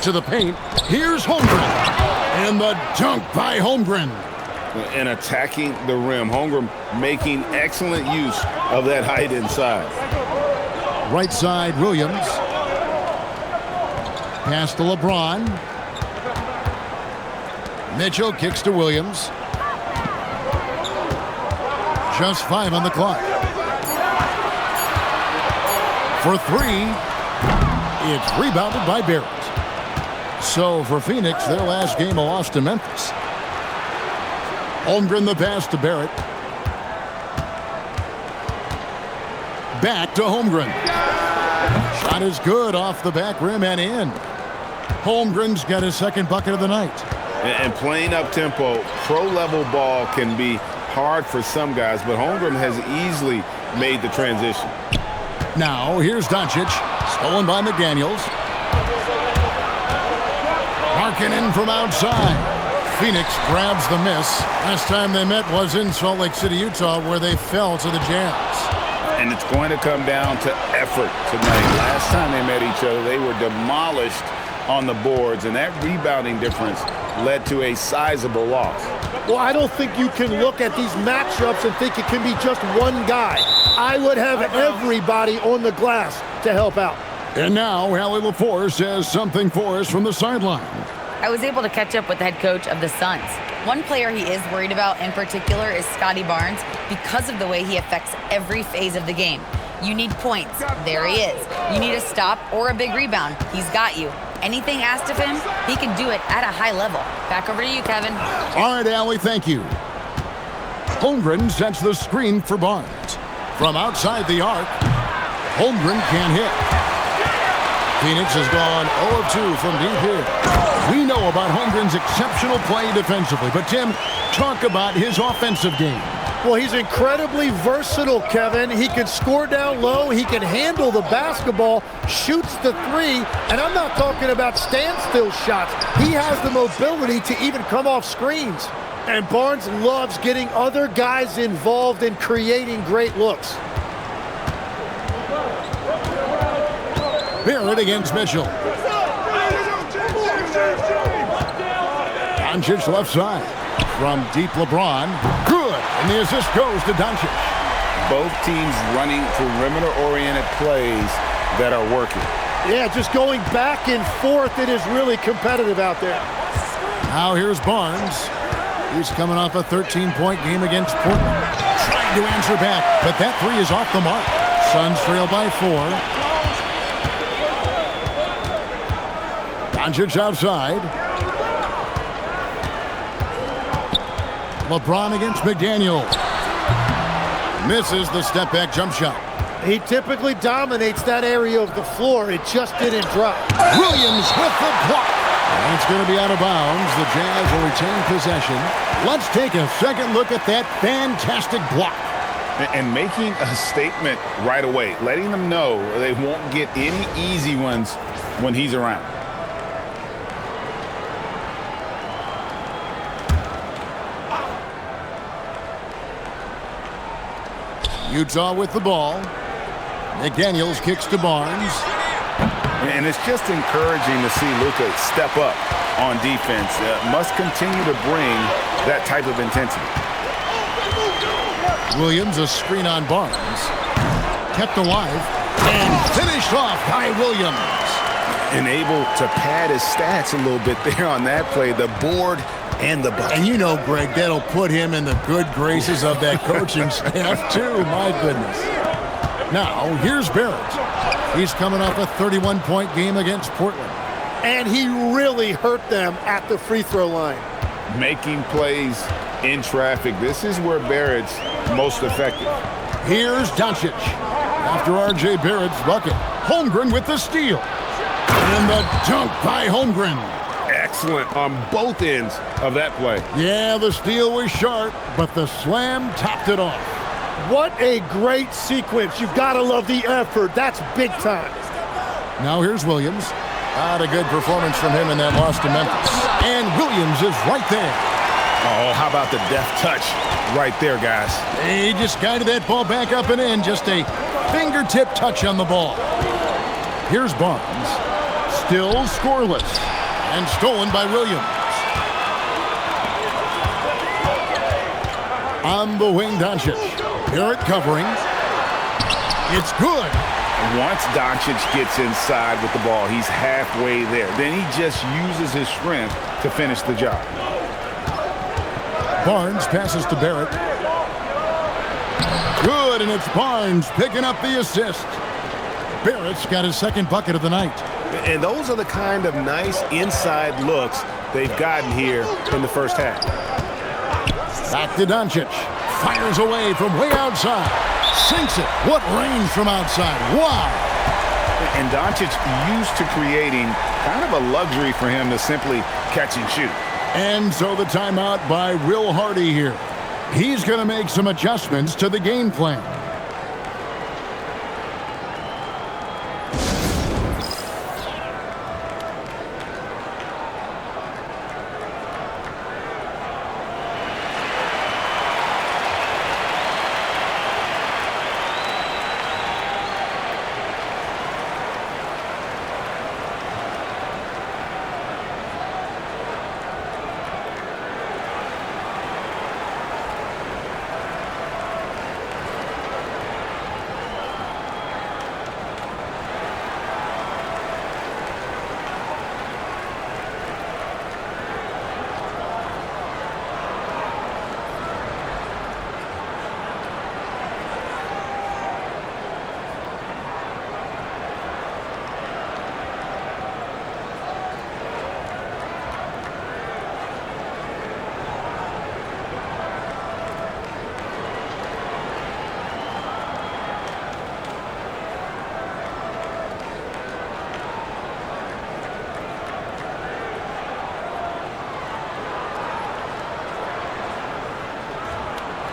to the paint. Here's Holmgren. And the dunk by Holmgren. And attacking the rim. Holmgren making excellent use of that height inside. Right side, Williams. Pass to LeBron. Mitchell kicks to Williams. Just 5 on the clock. For 3, it's rebounded by Barrett. So for Phoenix, their last game a loss to Memphis. Holmgren the pass to Barrett. Back to Holmgren. Shot is good off the back rim and in. Holmgren's got his second bucket of the night. And playing up-tempo, pro-level ball can be hard for some guys, but Holmgren has easily made the transition. Now, here's Doncic. Stolen by McDaniels. Markkanen from outside. Phoenix grabs the miss. Last time they met was in Salt Lake City, Utah, where they fell to the Jazz. And it's going to come down to effort tonight. Last time they met each other, they were demolished on the boards, and that rebounding difference led to a sizable loss. Well, I don't think you can look at these matchups and think it can be just one guy. I would have everybody on the glass to help out. And now, Allie LaForce says something for us from the sideline. I was able to catch up with the head coach of the Suns. One player he is worried about in particular is Scotty Barnes because of the way he affects every phase of the game. You need points. There he is. You need a stop or a big rebound. He's got you. Anything asked of him, he can do it at a high level. Back over to you, Kevin. All right, Allie, thank you. Holmgren sets the screen for Barnes. From outside the arc, Holmgren can't hit. Phoenix has gone 0-2 from deep here. We know about Holmgren's exceptional play defensively, but Tim, talk about his offensive game. Well, he's incredibly versatile, Kevin. He can score down low. He can handle the basketball, shoots the 3, and I'm not talking about standstill shots. He has the mobility to even come off screens. And Barnes loves getting other guys involved in creating great looks. Barrett against Mitchell. Doncic left side. From deep LeBron. Good. And the assist goes to Doncic. Both teams running perimeter-oriented plays that are working. Yeah, just going back and forth. It is really competitive out there. Now here's Barnes. He's coming off a 13-point game against Portland. Trying to answer back, but that 3 is off the mark. Suns trail by 4. Doncic outside. LeBron against McDaniel. Misses the step-back jump shot. He typically dominates that area of the floor. It just didn't drop. Williams with the block. And it's going to be out of bounds. The Jazz will retain possession. Let's take a second look at that fantastic block. And making a statement right away, letting them know they won't get any easy ones when he's around. Utah with the ball. McDaniels kicks to Barnes. And it's just encouraging to see Luka step up on defense. Must continue to bring that type of intensity. Williams, a screen on Barnes. Kept alive and finished off by Williams. And able to pad his stats a little bit there on that play. The board and the bucket. And you know, Greg, that'll put him in the good graces of that coaching staff, too. My goodness. Now, here's Barrett. He's coming off a 31-point game against Portland. And he really hurt them at the free throw line. Making plays in traffic. This is where Barrett's most effective. Here's Doncic. After R.J. Barrett's bucket, Holmgren with the steal. And the dunk by Holmgren. Excellent on both ends of that play. Yeah, the steal was sharp, but the slam topped it off. What a great sequence. You've got to love the effort. That's big time. Now here's Williams. Not a good performance from him in that loss to Memphis. And Williams is right there. Oh, how about the deft touch right there, guys? He just guided that ball back up and in. Just a fingertip touch on the ball. Here's Barnes. Still scoreless. And stolen by Williams. On the wing, Doncic. Barrett covering. It's good. Once Doncic gets inside with the ball, he's halfway there. Then he just uses his strength to finish the job. Barnes passes to Barrett. Good, and it's Barnes picking up the assist. Barrett's got his second bucket of the night. And those are the kind of nice inside looks they've gotten here in the first half. Back to Doncic. Fires away from way outside. Sinks it. What range from outside. Wow. And Doncic used to creating kind of a luxury for him to simply catch and shoot. And so the timeout by Will Hardy here. He's going to make some adjustments to the game plan.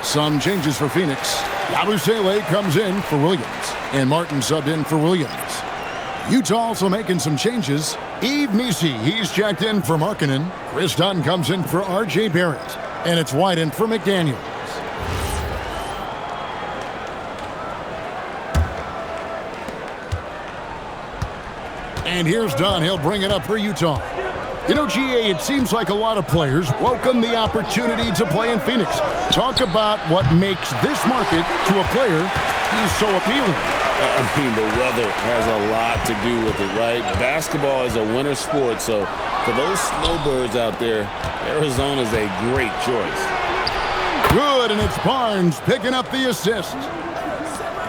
Some changes for Phoenix. Yabusele comes in for Williams, and Martin subbed in for Williams. Utah also making some changes. Yves Missi, he's checked in for Markkanen. Chris Dunn comes in for R.J. Barrett, and it's Whiten for McDaniels. And here's Dunn. He'll bring it up for Utah. You know, GA, it seems like a lot of players welcome the opportunity to play in Phoenix. Talk about what makes this market to a player who's so appealing. I mean, the weather has a lot to do with it, right? Basketball is a winter sport, so for those snowbirds out there, Arizona's a great choice. Good, and it's Barnes picking up the assist.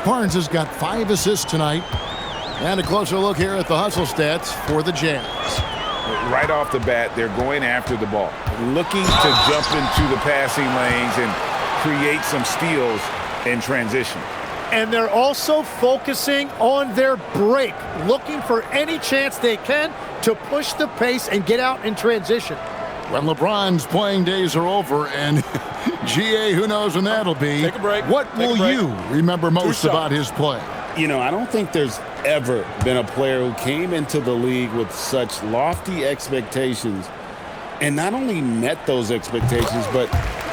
Barnes has got 5 assists tonight. And a closer look here at the hustle stats for the Jazz. Right off the bat, they're going after the ball, looking to jump into the passing lanes and create some steals in transition. And they're also focusing on their break, looking for any chance they can to push the pace and get out in transition. When LeBron's playing days are over, and GA, who knows when that'll be. Take a break. What will you remember most about his play? You know, I don't think there's ever been a player who came into the league with such lofty expectations and not only met those expectations, but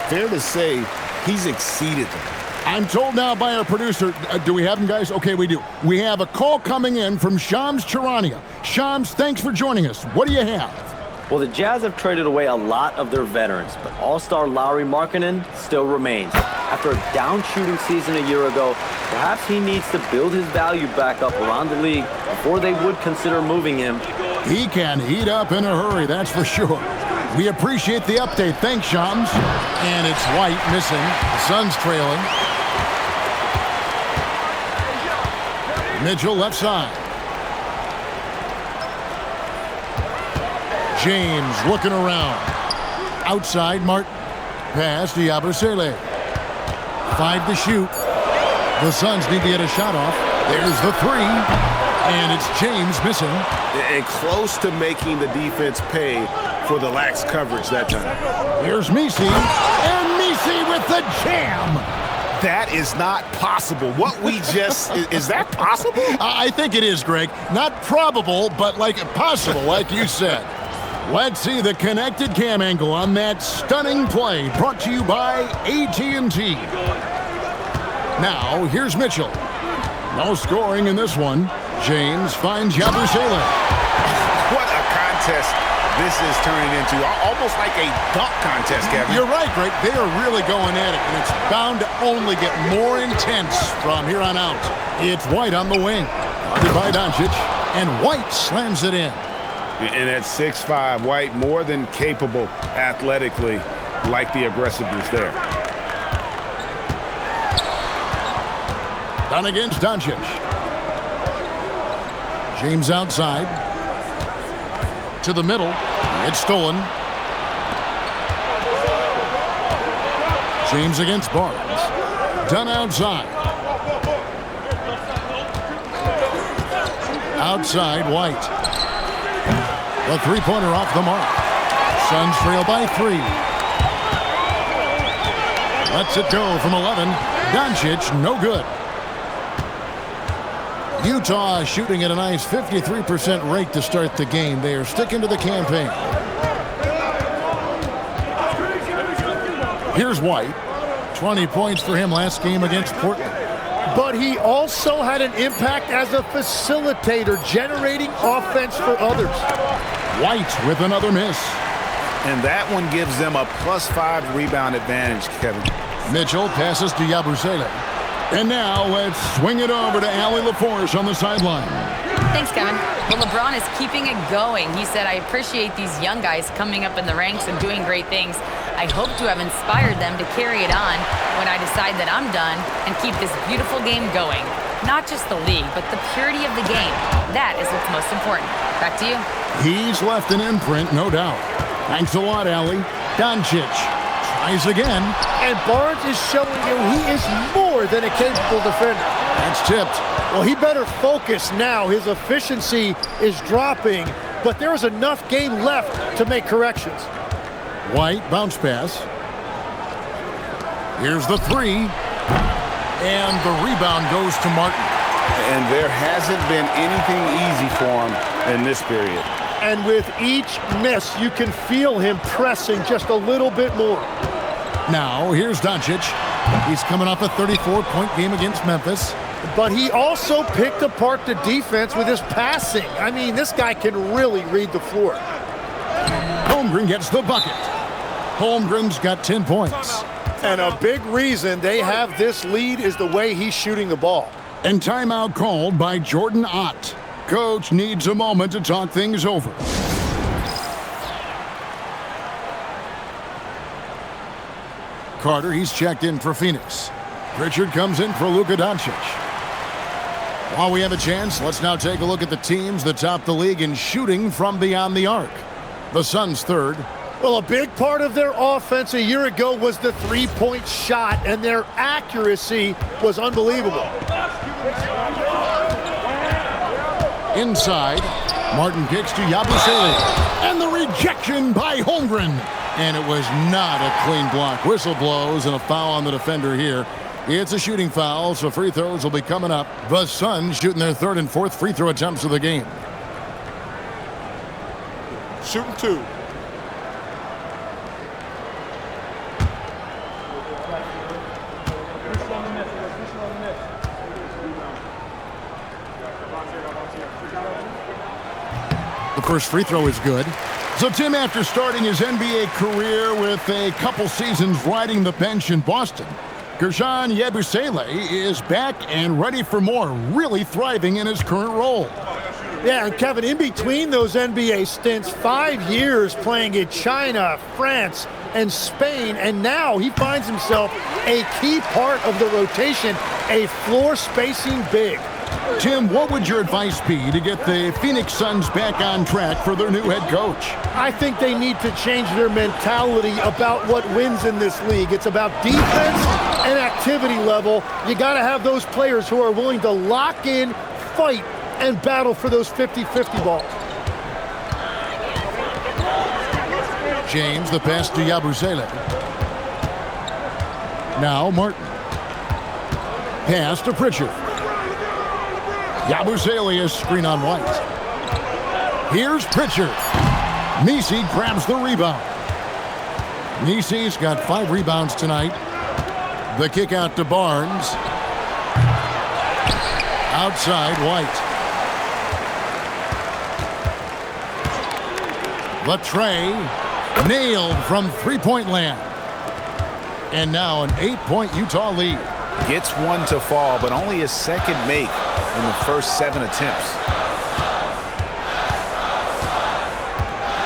fair to say, he's exceeded them. I'm told now by our producer, do we have him, guys? Okay, we do. We have a call coming in from Shams Charania. Shams, thanks for joining us. What do you have? Well, the Jazz have traded away a lot of their veterans, but all-star Lauri Markkanen still remains. After a down shooting season a year ago, perhaps he needs to build his value back up around the league before they would consider moving him. He can heat up in a hurry, that's for sure. We appreciate the update. Thanks, Shams. And it's White missing. The Suns trailing. Mitchell left side. James looking around. Outside, Martin. Pass to Yabusele. 5 to shoot. The Suns need to get a shot off. There's the 3. And it's James missing. And close to making the defense pay for the lax coverage that time. Here's Missi. And Missi with the jam. That is not possible. What we just, is that possible? I think it is, Greg. Not probable, but like possible, like you said. Let's see the connected cam angle on that stunning play, brought to you by AT&T. Now, here's Mitchell. No scoring in this one. James finds Yabusele. contest this is turning into, almost like a dunk contest, Kevin. You're right, Greg. They are really going at it, and it's bound to only get more intense from here on out. It's White on the wing. Guarded by Doncic, and White slams it in. And at 6'5", White more than capable athletically, like the aggressiveness there. Done against Doncic. James outside. To the middle. It's stolen. James against Barnes. Done outside. Outside, White. The three-pointer off the mark. Suns trail by 3. Lets it go from 11. Doncic, no good. Utah shooting at a nice 53% rate to start the game. They are sticking to the campaign. Here's White. 20 points for him last game against Portland. But he also had an impact as a facilitator, generating offense for others. White with another miss. And that one gives them a +5 rebound advantage, Kevin. Mitchell passes to Yabusele. And now let's swing it over to Allie LaForce on the sideline. Thanks, Kevin. Well, LeBron is keeping it going. He said, I appreciate these young guys coming up in the ranks and doing great things. I hope to have inspired them to carry it on when I decide that I'm done and keep this beautiful game going. Not just the league, but the purity of the game. That is what's most important. Back to you. He's left an imprint, no doubt. Thanks a lot, Allie. Doncic tries again. And Barnes is showing you he is more than a capable defender. That's tipped. Well, he better focus now. His efficiency is dropping, but there is enough game left to make corrections. White bounce pass. Here's the 3. And the rebound goes to Martin. And there hasn't been anything easy for him in this period. And with each miss, you can feel him pressing just a little bit more. Now, here's Doncic. He's coming off a 34-point game against Memphis. But he also picked apart the defense with his passing. I mean, this guy can really read the floor. Holmgren gets the bucket. Holmgren's got 10 points. And a big reason they have this lead is the way he's shooting the ball. And timeout called by Jordan Ott. Coach needs a moment to talk things over. Carter, he's checked in for Phoenix. Richard comes in for Luka Doncic. While we have a chance, let's now take a look at the teams that top the league in shooting from beyond the arc. The Suns third. Well, a big part of their offense a year ago was the three-point shot, and their accuracy was unbelievable. Inside, Martin kicks to Yabusele. And the rejection by Holmgren. And it was not a clean block. Whistle blows and a foul on the defender here. It's a shooting foul, so free throws will be coming up. The Suns shooting their third and fourth free throw attempts of the game. Shooting 2. The first free throw is good. So, Tim, after starting his NBA career with a couple seasons riding the bench in Boston, Guerschon Yabusele is back and ready for more, really thriving in his current role. Yeah, and Kevin, in between those NBA stints, 5 years playing in China, France, and Spain, and now he finds himself a key part of the rotation, a floor spacing big. Tim, what would your advice be to get the Phoenix Suns back on track for their new head coach? I think they need to change their mentality about what wins in this league. It's about defense and activity level. You got to have those players who are willing to lock in, fight, and battle for those 50-50 balls. James, the pass to Yabusele. Now Martin. Pass to Pritchard. Yabusele is screen on White. Here's Pritchard. Nisi grabs the rebound. Nisi's got 5 rebounds tonight. The kick out to Barnes. Outside, White. Latre nailed from three-point land. And now an 8-point Utah lead. Gets one to fall, but only his second make in the first 7 attempts.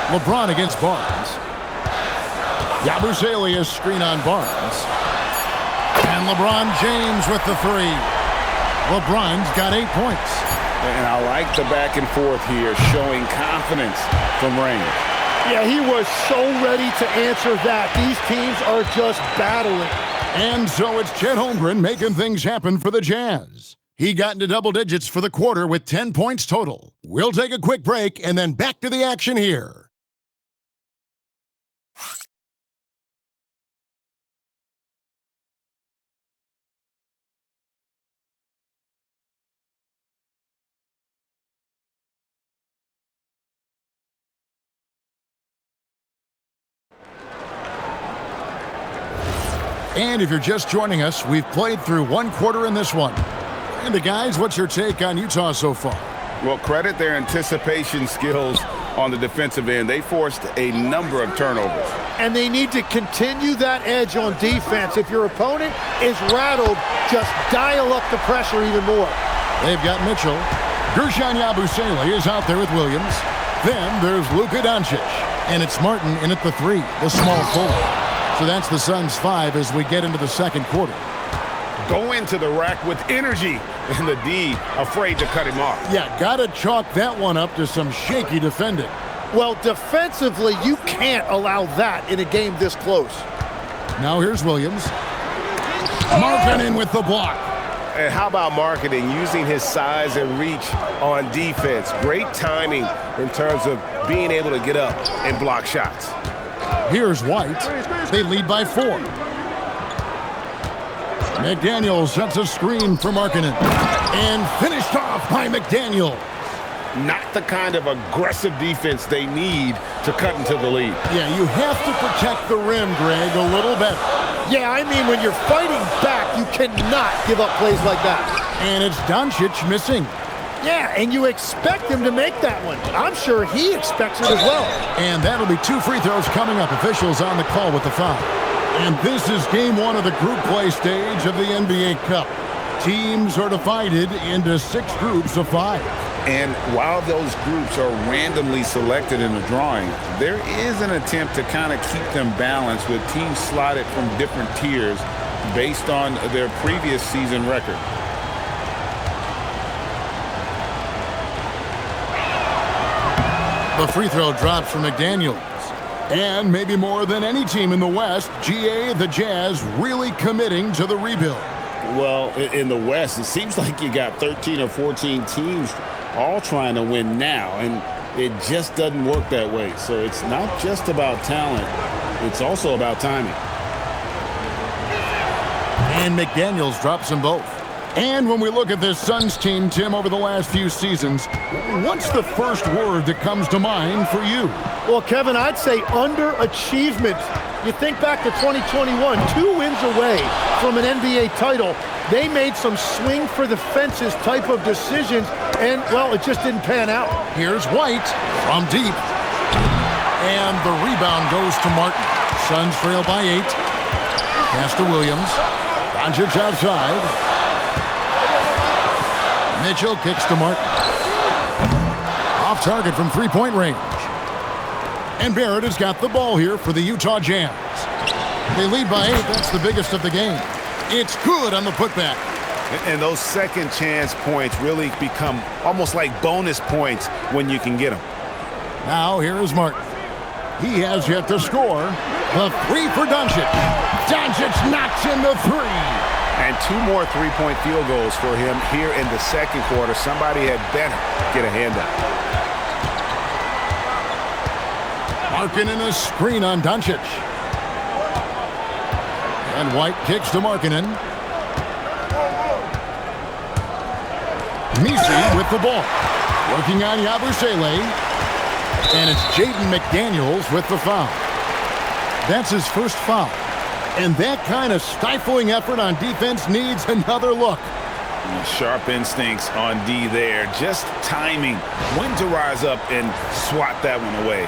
LeBron against Barnes. Yabusele screen on Barnes. And LeBron James with the three. LeBron's got 8 points. And I like the back and forth here, showing confidence from range. Yeah, he was so ready to answer that. These teams are just battling. And so it's Chet Holmgren making things happen for the Jazz. He got into double digits for the quarter with 10 points total. We'll take a quick break and then back to the action here. And if you're just joining us, we've played through one quarter in this one. And guys, what's your take on Utah so far? Well, credit their anticipation skills on the defensive end. They forced a number of turnovers. And they need to continue that edge on defense. If your opponent is rattled, just dial up the pressure even more. They've got Mitchell. Gershon Yabusele is out there with Williams. Then there's Luka Doncic. And it's Martin in at the three, the small forward. So that's the Suns' 5 as we get into the second quarter. Go into the rack with energy, and the D afraid to cut him off. Yeah, gotta chalk that one up to some shaky defending. Well, defensively, you can't allow that in a game this close. Now here's Williams. Markkanen with the block. And how about Markkanen using his size and reach on defense? Great timing in terms of being able to get up and block shots. Here's White. They lead by 4. McDaniel sets a screen for Markkanen. And finished off by McDaniel. Not the kind of aggressive defense they need to cut into the lead. Yeah, you have to protect the rim, Greg, a little better. Yeah, I mean, when you're fighting back, you cannot give up plays like that. And it's Doncic missing. Yeah, and you expect him to make that one. I'm sure he expects it as well. And that'll be 2 free throws coming up. Officials on the call with the foul. And this is game 1 of the group play stage of the NBA Cup. Teams are divided into 6 groups of 5. And while those groups are randomly selected in the drawing, there is an attempt to kind of keep them balanced with teams slotted from different tiers based on their previous season record. The free throw drops from McDaniels. And maybe more than any team in the West, GA, the Jazz, really committing to the rebuild. Well, in the West, it seems like you got 13 or 14 teams all trying to win now, and it just doesn't work that way. So it's not just about talent, it's also about timing. And McDaniels drops them both. And when we look at this Suns team, Tim, over the last few seasons, what's the first word that comes to mind for you? Well, Kevin, I'd say underachievement. You think back to 2021, 2 wins away from an NBA title. They made some swing for the fences type of decisions, and, well, it just didn't pan out. Here's White from deep. And the rebound goes to Martin. Suns trail by 8. Pass to Williams. Doncic outside. Mitchell kicks to Martin. Off target from three-point range. And Barrett has got the ball here for the Utah Jazz. They lead by 8. That's the biggest of the game. It's good on the putback. And those second chance points really become almost like bonus points when you can get them. Now here is Martin. He has yet to score. The 3 for Doncic. Doncic knocks in the 3. And 2 more three-point field goals for him here in the second quarter. Somebody had better get a hand up. Markkanen a screen on Doncic. And White kicks to Markkanen. Messi with the ball. Working on Yabusele. And it's Jaden McDaniels with the foul. That's his first foul. And that kind of stifling effort on defense needs another look. Sharp instincts on D there. Just timing when to rise up and swat that one away.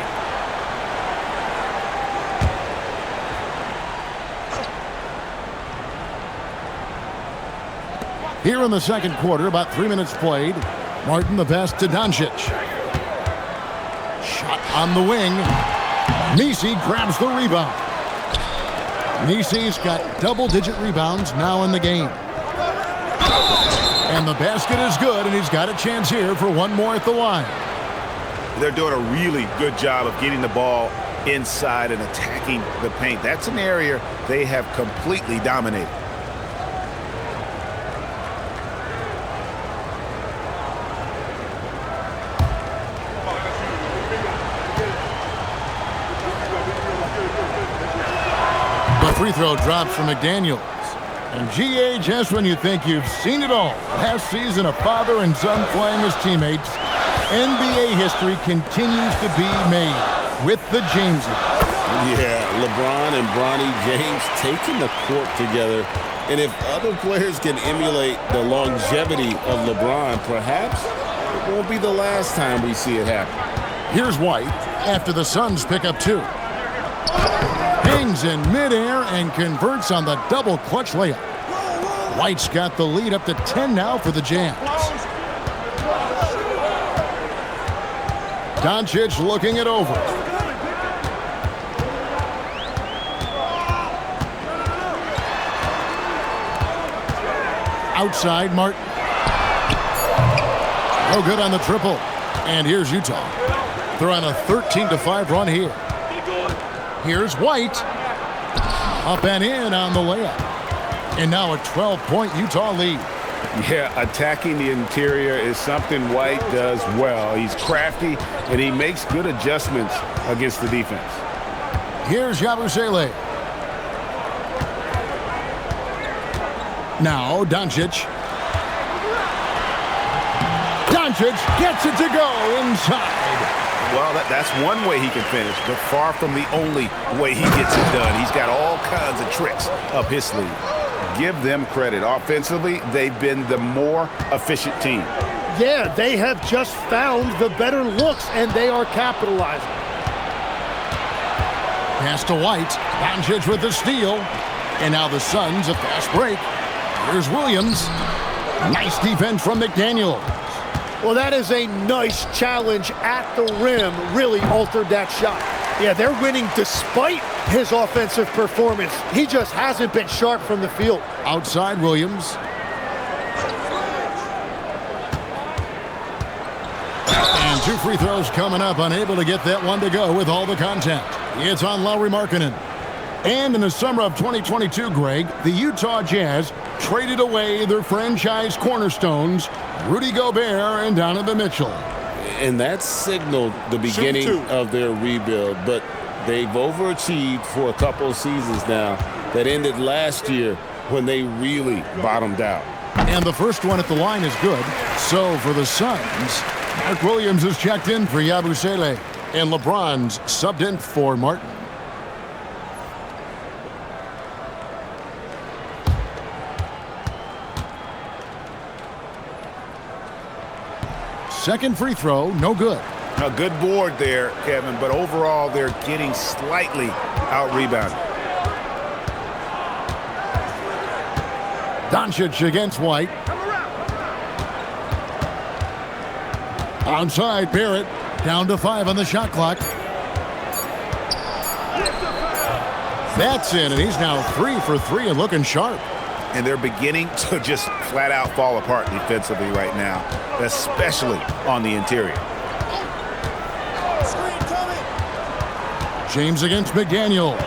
Here in the second quarter, about 3 minutes played. Martin the pass to Doncic. Shot on the wing. Messi grabs the rebound. Messi's got double-digit rebounds now in the game. And the basket is good, and he's got a chance here for one more at the line. They're doing a really good job of getting the ball inside and attacking the paint. That's an area they have completely dominated. The free throw drops from McDaniels. And GA, just when you think you've seen it all, last season a father and son playing as teammates, NBA history continues to be made with the Jameses. Yeah, LeBron and Bronny James taking the court together. And if other players can emulate the longevity of LeBron, perhaps it won't be the last time we see it happen. Here's White after the Suns pick up 2. Hangs in midair and converts on the double clutch layup. White's got the lead up to 10 now for the Jazz. Doncic looking it over. Outside, Martin. No good on the triple. And here's Utah. They're on a 13-5 run here. Here's White. Up and in on the layup. And now a 12-point Utah lead. Yeah, attacking the interior is something White does well. He's crafty, and he makes good adjustments against the defense. Here's Yabusele. Now Doncic. Doncic gets it to go inside. Well, that's one way he can finish, but far from the only way he gets it done. He's got all kinds of tricks up his sleeve. Give them credit. Offensively, they've been the more efficient team. Yeah, they have just found the better looks, and they are capitalizing. Pass to White. Doncic with the steal. And now the Suns a fast break. Here's Williams. Nice defense from McDaniels. Well, that is a nice challenge at the rim. Really altered that shot. Yeah, they're winning despite his offensive performance. He just hasn't been sharp from the field. Outside, Williams. And 2 free throws coming up. Unable to get that one to go with all the contact. It's on Lauri Markkanen. And in the summer of 2022, Greg, the Utah Jazz traded away their franchise cornerstones, Rudy Gobert and Donovan Mitchell. And that signaled the beginning of their rebuild, but they've overachieved for a couple of seasons now that ended last year when they really bottomed out. And the first one at the line is good. So for the Suns, Mark Williams is checked in for Yabusele, and LeBron's subbed in for Martin. Second free throw, no good. A good board there, Kevin, but overall they're getting slightly out-rebounded. Doncic against White. Outside, Barrett. Down to 5 on the shot clock. That's in, and he's now 3 for 3 and looking sharp. And they're beginning to just flat out fall apart defensively right now, especially on the interior. James against McDaniel.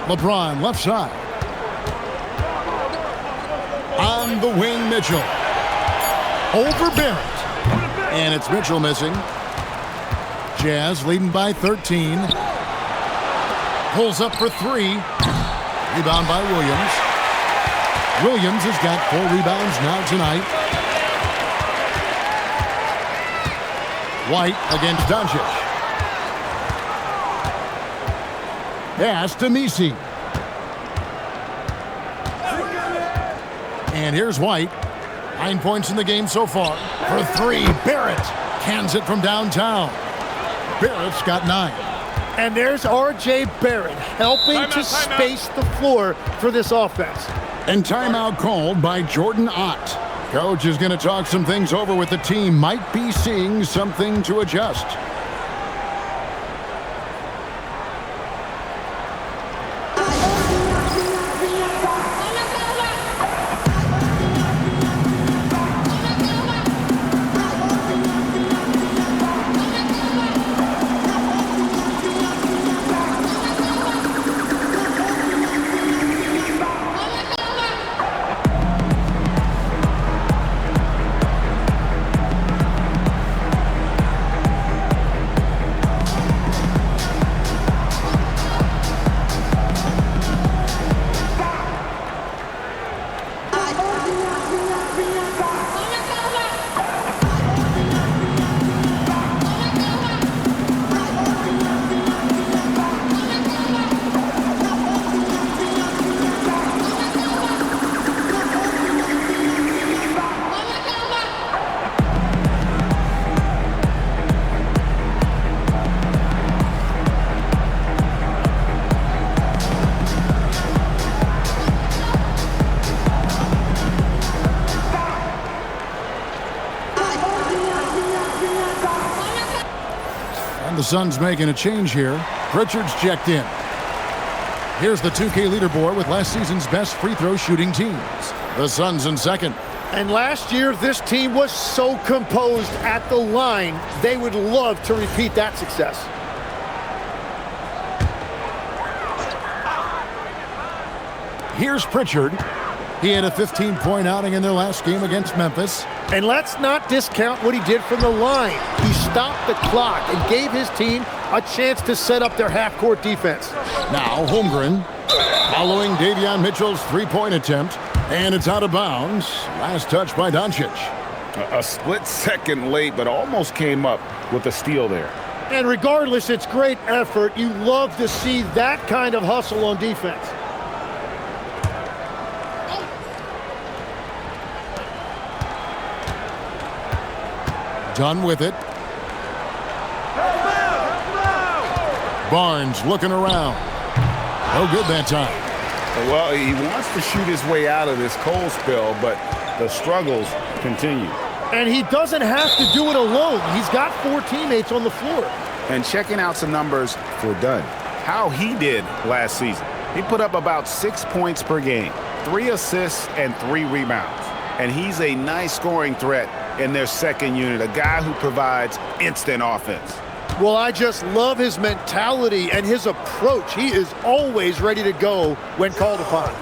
LeBron left side. On the wing, Mitchell. Over Barrett. And it's Mitchell missing. Jazz leading by 13. Pulls up for 3. Rebound by Williams. Williams has got 4 rebounds now tonight. White against Doncic. Pass to Messi. And here's White. 9 points in the game so far. For 3, Barrett cans it from downtown. Barrett's got 9. And there's R.J. Barrett helping to space the floor for this offense. And timeout called by Jordan Ott. Coach is going to talk some things over with the team. Might be seeing something to adjust. The Suns making a change here. Pritchard's checked in. Here's the 2K leaderboard with last season's best free throw shooting teams. The Suns in second. And last year, this team was so composed at the line, they would love to repeat that success. Here's Pritchard. He had a 15-point outing in their last game against Memphis. And let's not discount what he did from the line. He stopped the clock and gave his team a chance to set up their half-court defense. Now Holmgren following Davion Mitchell's three-point attempt, and it's out of bounds. Last touch by Doncic. A split second late, but almost came up with a steal there. And regardless, it's great effort. You love to see that kind of hustle on defense. Done with it. Barnes looking around. No good that time. Well, he wants to shoot his way out of this cold spell, but the struggles continue. And he doesn't have to do it alone. He's got 4 teammates on the floor. And checking out some numbers for Dunn. How he did last season. He put up about 6 points per game, 3 assists, and 3 rebounds. And he's a nice scoring threat in their second unit, a guy who provides instant offense. Well, I just love his mentality and his approach. He is always ready to go when called upon.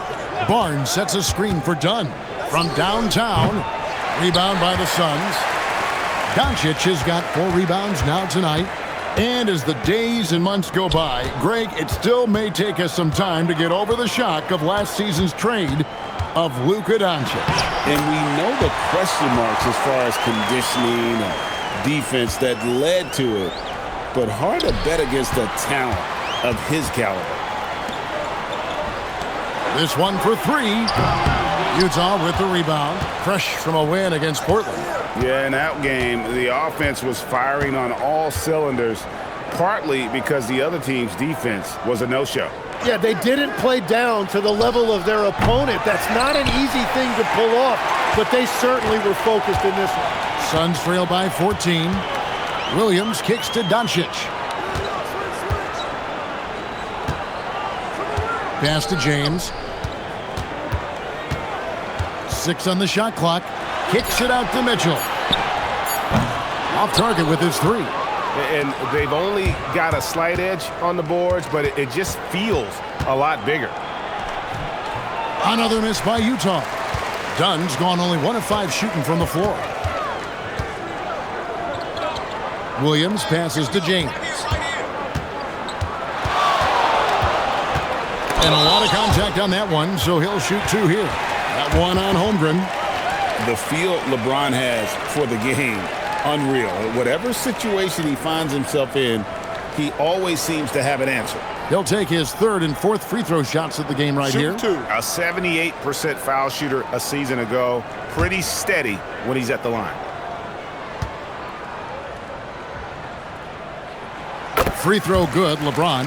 Barnes sets a screen for Dunn from downtown. Rebound by the Suns. Doncic has got 4 rebounds now tonight. And as the days and months go by, Greg, it still may take us some time to get over the shock of last season's trade of Luka Doncic. And we know the question marks as far as conditioning and defense that led to it. But hard to bet against the talent of his caliber. This one for 3. Utah with the rebound. Fresh from a win against Portland. Yeah, in that game, the offense was firing on all cylinders, partly because the other team's defense was a no-show. Yeah, they didn't play down to the level of their opponent. That's not an easy thing to pull off, but they certainly were focused in this one. Suns trail by 14. Williams kicks to Doncic. Pass to James. 6 on the shot clock. Kicks it out to Mitchell. Off target with his 3. And they've only got a slight edge on the boards, but it just feels a lot bigger. Another miss by Utah. Dunn's gone only 1 of 5 shooting from the floor. Williams passes to James. And a lot of contact on that one, so he'll shoot 2 here. That one on Holmgren. The feel LeBron has for the game, unreal. Whatever situation he finds himself in, he always seems to have an answer. He'll take his 3rd and 4th free throw shots of the game right here. A 78% foul shooter a season ago. Pretty steady when he's at the line. Free throw good, LeBron.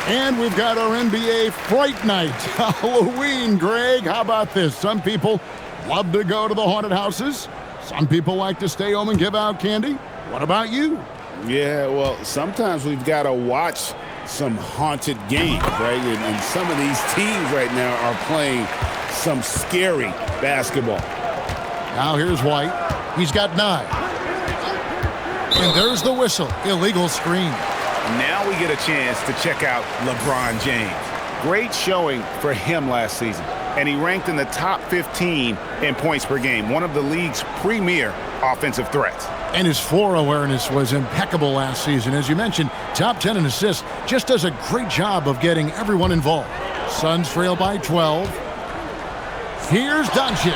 And we've got our NBA Fright Night. Halloween, Greg. How about this? Some people love to go to the haunted houses. Some people like to stay home and give out candy. What about you? Yeah, well, sometimes we've got to watch some haunted games, right? And some of these teams right now are playing some scary basketball. Now here's White. He's got 9. And there's the whistle. Illegal screen. Now we get a chance to check out LeBron James. Great showing for him last season. And he ranked in the top 15 in points per game, one of the league's premier offensive threats. And his floor awareness was impeccable last season. As you mentioned, top 10 in assists. Just does a great job of getting everyone involved. Suns trail by 12. Here's Doncic.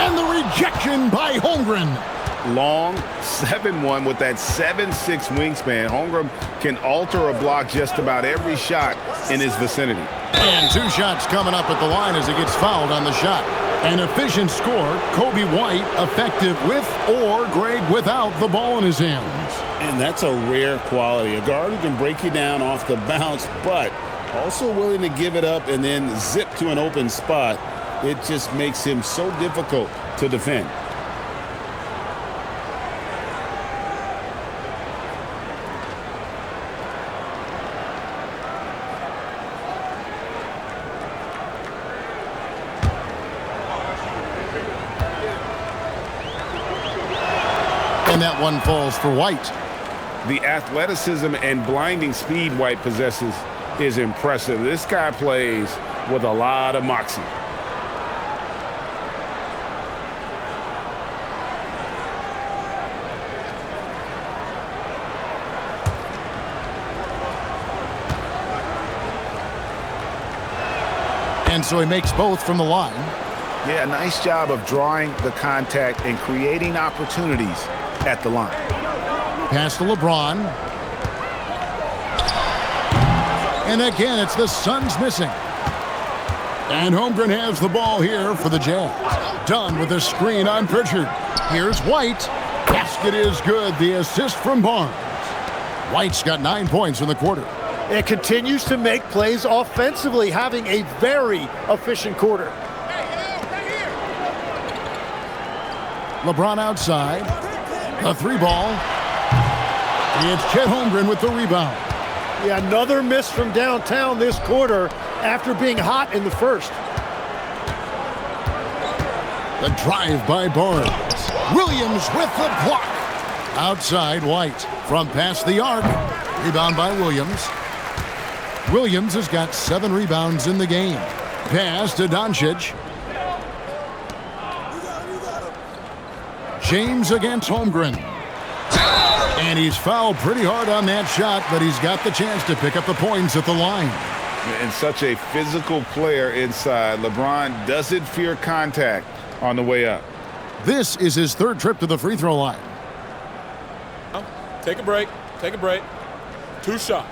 And the rejection by Holmgren. Long 7-1 with that 7'6" wingspan. Holmgren can alter a block just about every shot in his vicinity. And 2 shots coming up at the line as he gets fouled on the shot. An efficient score. Kobe White effective with or Greg without the ball in his hands. And that's a rare quality. A guard who can break you down off the bounce, but also willing to give it up and then zip to an open spot. It just makes him so difficult to defend. And that one falls for White. The athleticism and blinding speed White possesses is impressive. This guy plays with a lot of moxie. And so he makes both from the line. Yeah, nice job of drawing the contact and creating opportunities at the line. Pass to LeBron. And again, it's the Suns missing. And Holmgren has the ball here for the Jazz. Done with a screen on Pritchard. Here's White. Basket is good. The assist from Barnes. White's got 9 points in the quarter. And continues to make plays offensively, having a very efficient quarter. LeBron outside. A 3-ball. It's Chet Holmgren with the rebound. Yeah, another miss from downtown this quarter after being hot in the first. The drive by Barnes. Williams with the block. Outside White from past the arc. Rebound by Williams. Williams has got 7 rebounds in the game. Pass to Doncic. James against Holmgren. And he's fouled pretty hard on that shot, but he's got the chance to pick up the points at the line. And such a physical player inside. LeBron doesn't fear contact on the way up. This is his 3rd trip to the free throw line. Take a break. Take a break. 2 shots.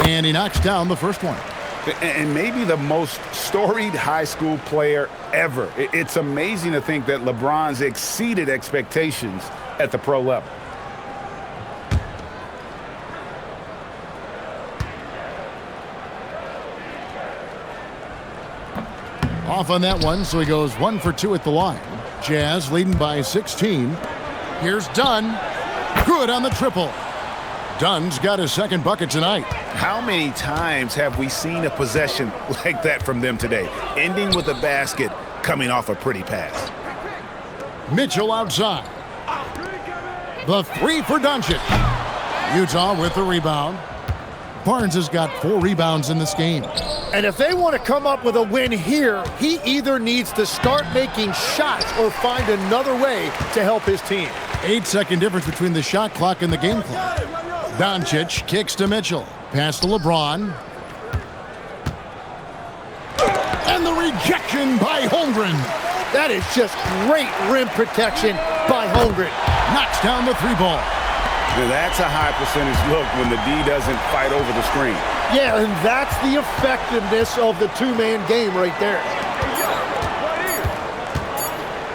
And he knocks down the first one. And maybe the most storied high school player ever. It's amazing to think that LeBron's exceeded expectations at the pro level. Off on that one, so he goes 1 for 2 at the line. Jazz leading by 16. Here's Dunn. Good on the triple. Dunn's got his 2nd bucket tonight. How many times have we seen a possession like that from them today, ending with a basket coming off a pretty pass? Mitchell outside. The 3 for Doncic. Utah with the rebound. Barnes has got 4 rebounds in this game. And if they want to come up with a win here, he either needs to start making shots or find another way to help his team. 8-second difference between the shot clock and the game clock. Doncic kicks to Mitchell. Pass to LeBron. And the rejection by Holmgren. That is just great rim protection by Holmgren. Knocks down the 3-ball. That's a high percentage look when the D doesn't fight over the screen. Yeah, and that's the effectiveness of the 2-man game right there.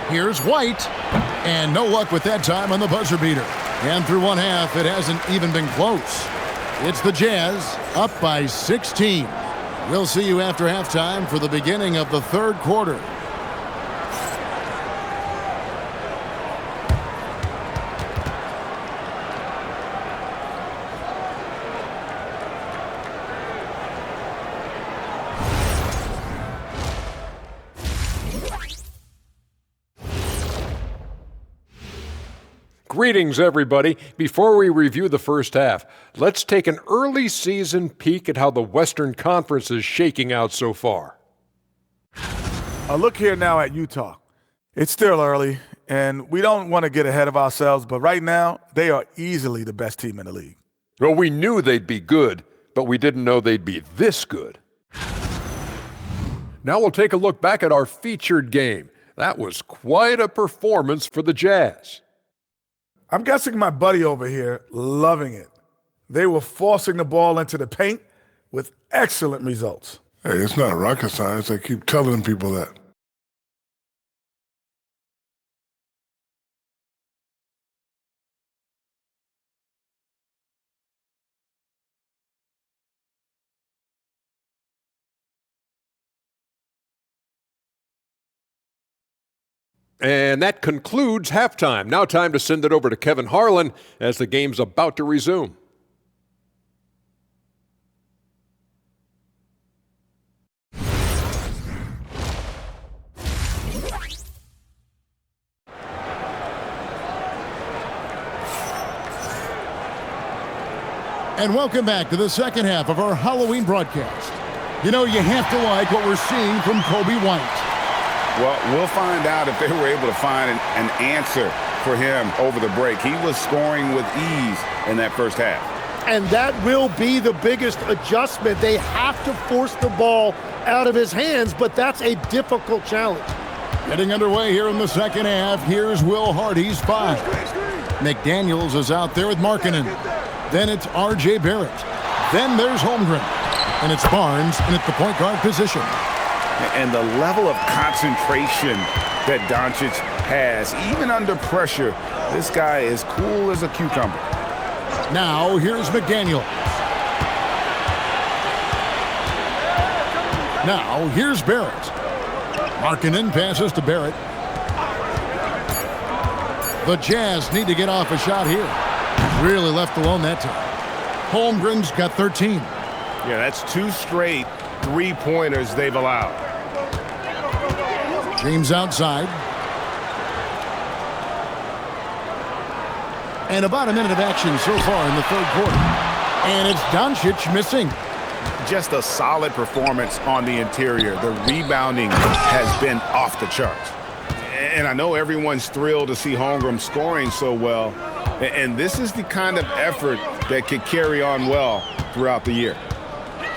Here's White. And no luck with that time on the buzzer beater. And through one half, it hasn't even been close. It's the Jazz up by 16. We'll see you after halftime for the beginning of the third quarter. Greetings, everybody. Before we review the first half, let's take an early season peek at how the Western Conference is shaking out so far. Look here now at Utah. It's still early, and we don't want to get ahead of ourselves, but right now, they are easily the best team in the league. Well, we knew they'd be good, but we didn't know they'd be this good. Now we'll take a look back at our featured game. That was quite a performance for the Jazz. I'm guessing my buddy over here loving it. They were forcing the ball into the paint with excellent results. Hey, it's not rocket science. I keep telling people that. And that concludes halftime. Now time to send it over to Kevin Harlan as the game's about to resume. And welcome back to the second half of our Halloween broadcast. You know, you have to like what we're seeing from Kobe White. Well, we'll find out if they were able to find an answer for him over the break. He was scoring with ease in that first half. And that will be the biggest adjustment. They have to force the ball out of his hands, but that's a difficult challenge. Getting underway here in the second half, here's Will Hardy's 5. McDaniels is out there with Markkanen. Then it's R.J. Barrett. Then there's Holmgren. And it's Barnes in at the point guard position. And the level of concentration that Doncic has, even under pressure, this guy is cool as a cucumber. Now, here's McDaniel. Now, here's Barrett. Markkanen passes to Barrett. The Jazz need to get off a shot here. Really left alone that time. Holmgren's got 13. Yeah, that's 2 straight three-pointers they've allowed. James outside. And about a minute of action so far in the third quarter. And it's Doncic missing. Just a solid performance on the interior. The rebounding has been off the charts. And I know everyone's thrilled to see Holmgren scoring so well. And this is the kind of effort that could carry on well throughout the year.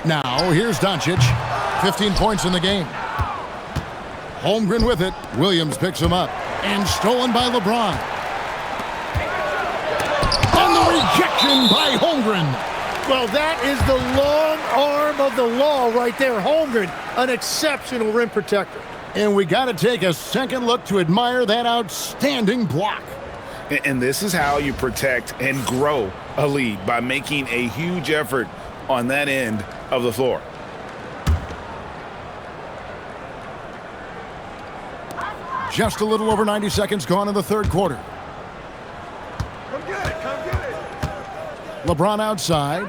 Now, here's Doncic. 15 points in the game. Holmgren with it. Williams picks him up. And stolen by LeBron. And the rejection by Holmgren. Well, that is the long arm of the law right there. Holmgren, an exceptional rim protector. And we got to take a second look to admire that outstanding block. And this is how you protect and grow a lead, by making a huge effort on that end of the floor. Just a little over 90 seconds gone in the third quarter. Come get it, come get it. LeBron outside.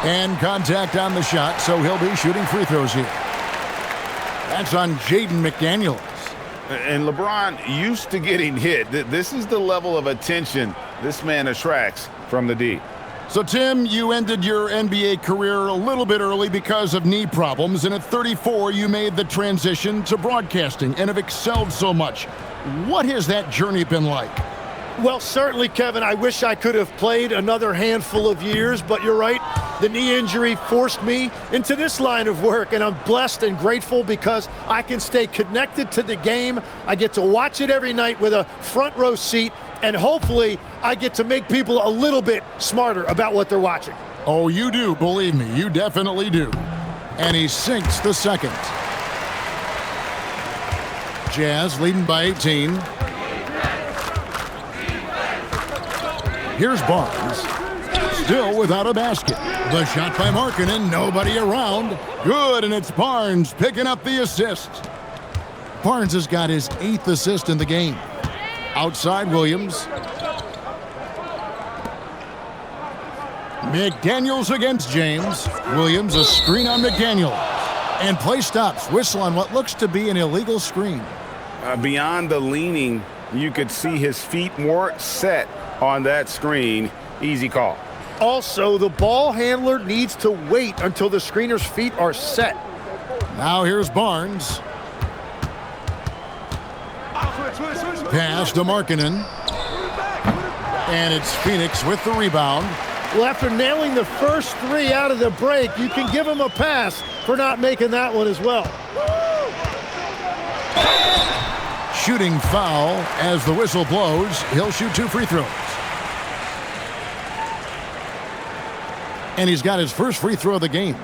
And contact on the shot, so he'll be shooting free throws here. That's on Jaden McDaniels. And LeBron used to getting hit. This is the level of attention this man attracts from the D. So, Tim, you ended your NBA career a little bit early because of knee problems, and at 34, you made the transition to broadcasting and have excelled so much. What has that journey been like? Well, certainly, Kevin, I wish I could have played another handful of years, but you're right. The knee injury forced me into this line of work, and I'm blessed and grateful because I can stay connected to the game. I get to watch it every night with a front row seat, and hopefully I get to make people a little bit smarter about what they're watching. Oh, you do, believe me, you definitely do. And he sinks the second. Jazz leading by 18. Here's Barnes. Still without a basket. The shot by Markkanen, nobody around. Good, and it's Barnes picking up the assist. Barnes has got his 8th assist in the game. Outside Williams. McDaniels against James. Williams, a screen on McDaniels. And play stops. Whistle on what looks to be an illegal screen. Beyond the leaning, you could see his feet weren't set on that screen. Easy call. Also, the ball handler needs to wait until the screener's feet are set. Now here's Barnes. Pass to Markkanen. And it's Phoenix with the rebound. Well, after nailing the first 3 out of the break, you can give him a pass for not making that one as well. Shooting foul as the whistle blows. He'll shoot 2 free throws. And he's got his first free throw of the game.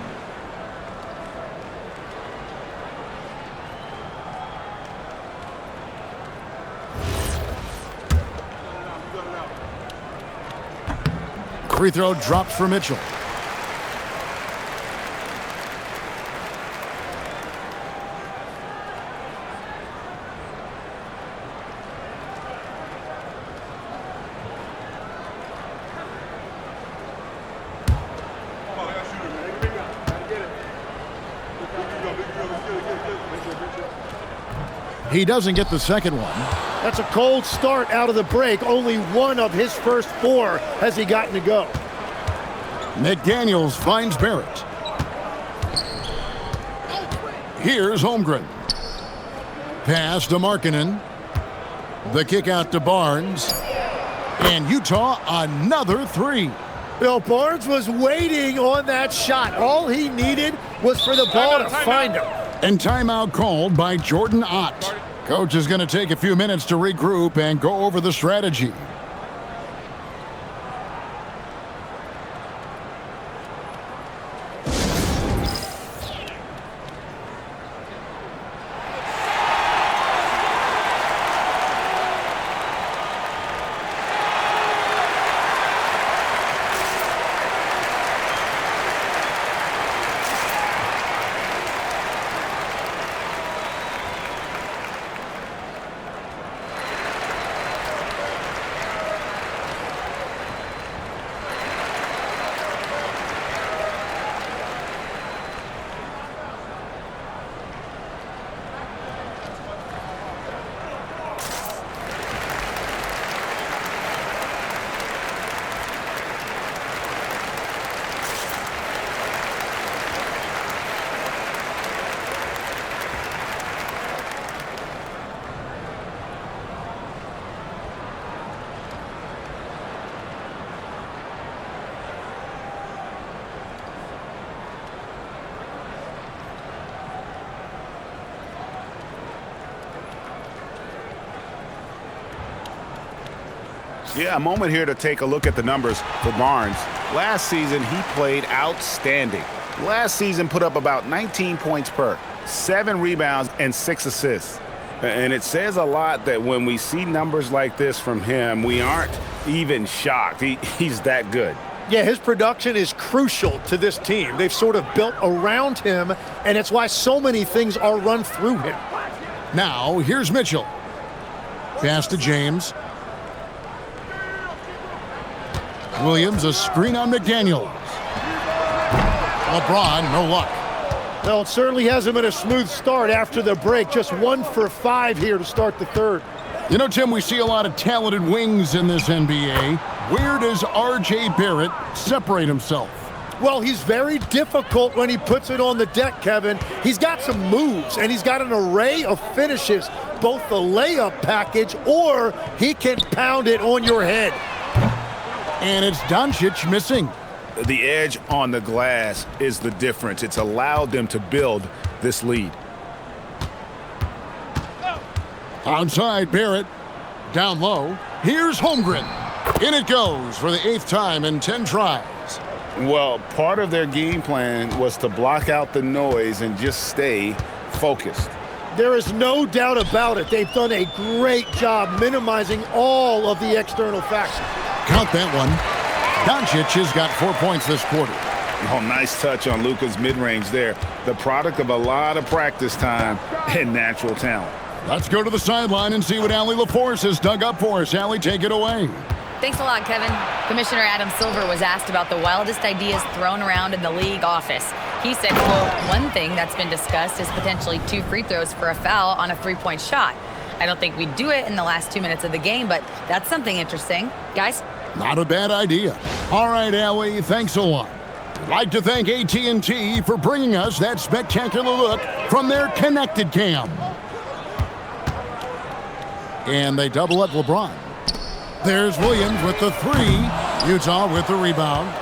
Free throw dropped for Mitchell. He doesn't get the second one. That's a cold start out of the break. Only one of his first 4 has he gotten to go. McDaniels finds Barrett. Here's Holmgren. Pass to Markkanen. The kick out to Barnes. And Utah, another 3. Bill Barnes was waiting on that shot. All he needed was for the ball to find him. And timeout called by Jordan Ott. Coach is going to take a few minutes to regroup and go over the strategy. Yeah, a moment here to take a look at the numbers for Barnes. Last season, he played outstanding. Last season put up about 19 points per, 7 rebounds, and 6 assists. And it says a lot that when we see numbers like this from him, we aren't even shocked. He's that good. Yeah, his production is crucial to this team. They've sort of built around him, and it's why so many things are run through him. Now, here's Mitchell. Pass to James. Williams, a screen on McDaniels. LeBron, no luck. Well, it certainly hasn't been a smooth start after the break. Just 1 for 5 here to start the third. You know, Tim, we see a lot of talented wings in this NBA. Where does R.J. Barrett separate himself? Well, he's very difficult when he puts it on the deck, Kevin. He's got some moves, and he's got an array of finishes, both the layup package, or he can pound it on your head. And it's Doncic missing. The edge on the glass is the difference. It's allowed them to build this lead. Outside Barrett. Down low. Here's Holmgren. In it goes for the 8th time in 10 tries. Well, part of their game plan was to block out the noise and just stay focused. There is no doubt about it. They've done a great job minimizing all of the external factors. Count that one. Doncic has got 4 points this quarter. Oh, nice touch on Luka's mid-range there. The product of a lot of practice time and natural talent. Let's go to the sideline and see what Allie LaForce has dug up for us. Allie, take it away. Thanks a lot, Kevin. Commissioner Adam Silver was asked about the wildest ideas thrown around in the league office. He said, quote, one thing that's been discussed is potentially 2 free throws for a foul on a 3-point shot. I don't think we'd do it in the last 2 minutes of the game, but that's something interesting. Guys? Not a bad idea. All right, Allie, thanks a lot. I'd like to thank AT&T for bringing us that spectacular look from their connected cam. And they double up LeBron. There's Williams with the 3. Utah with the rebound.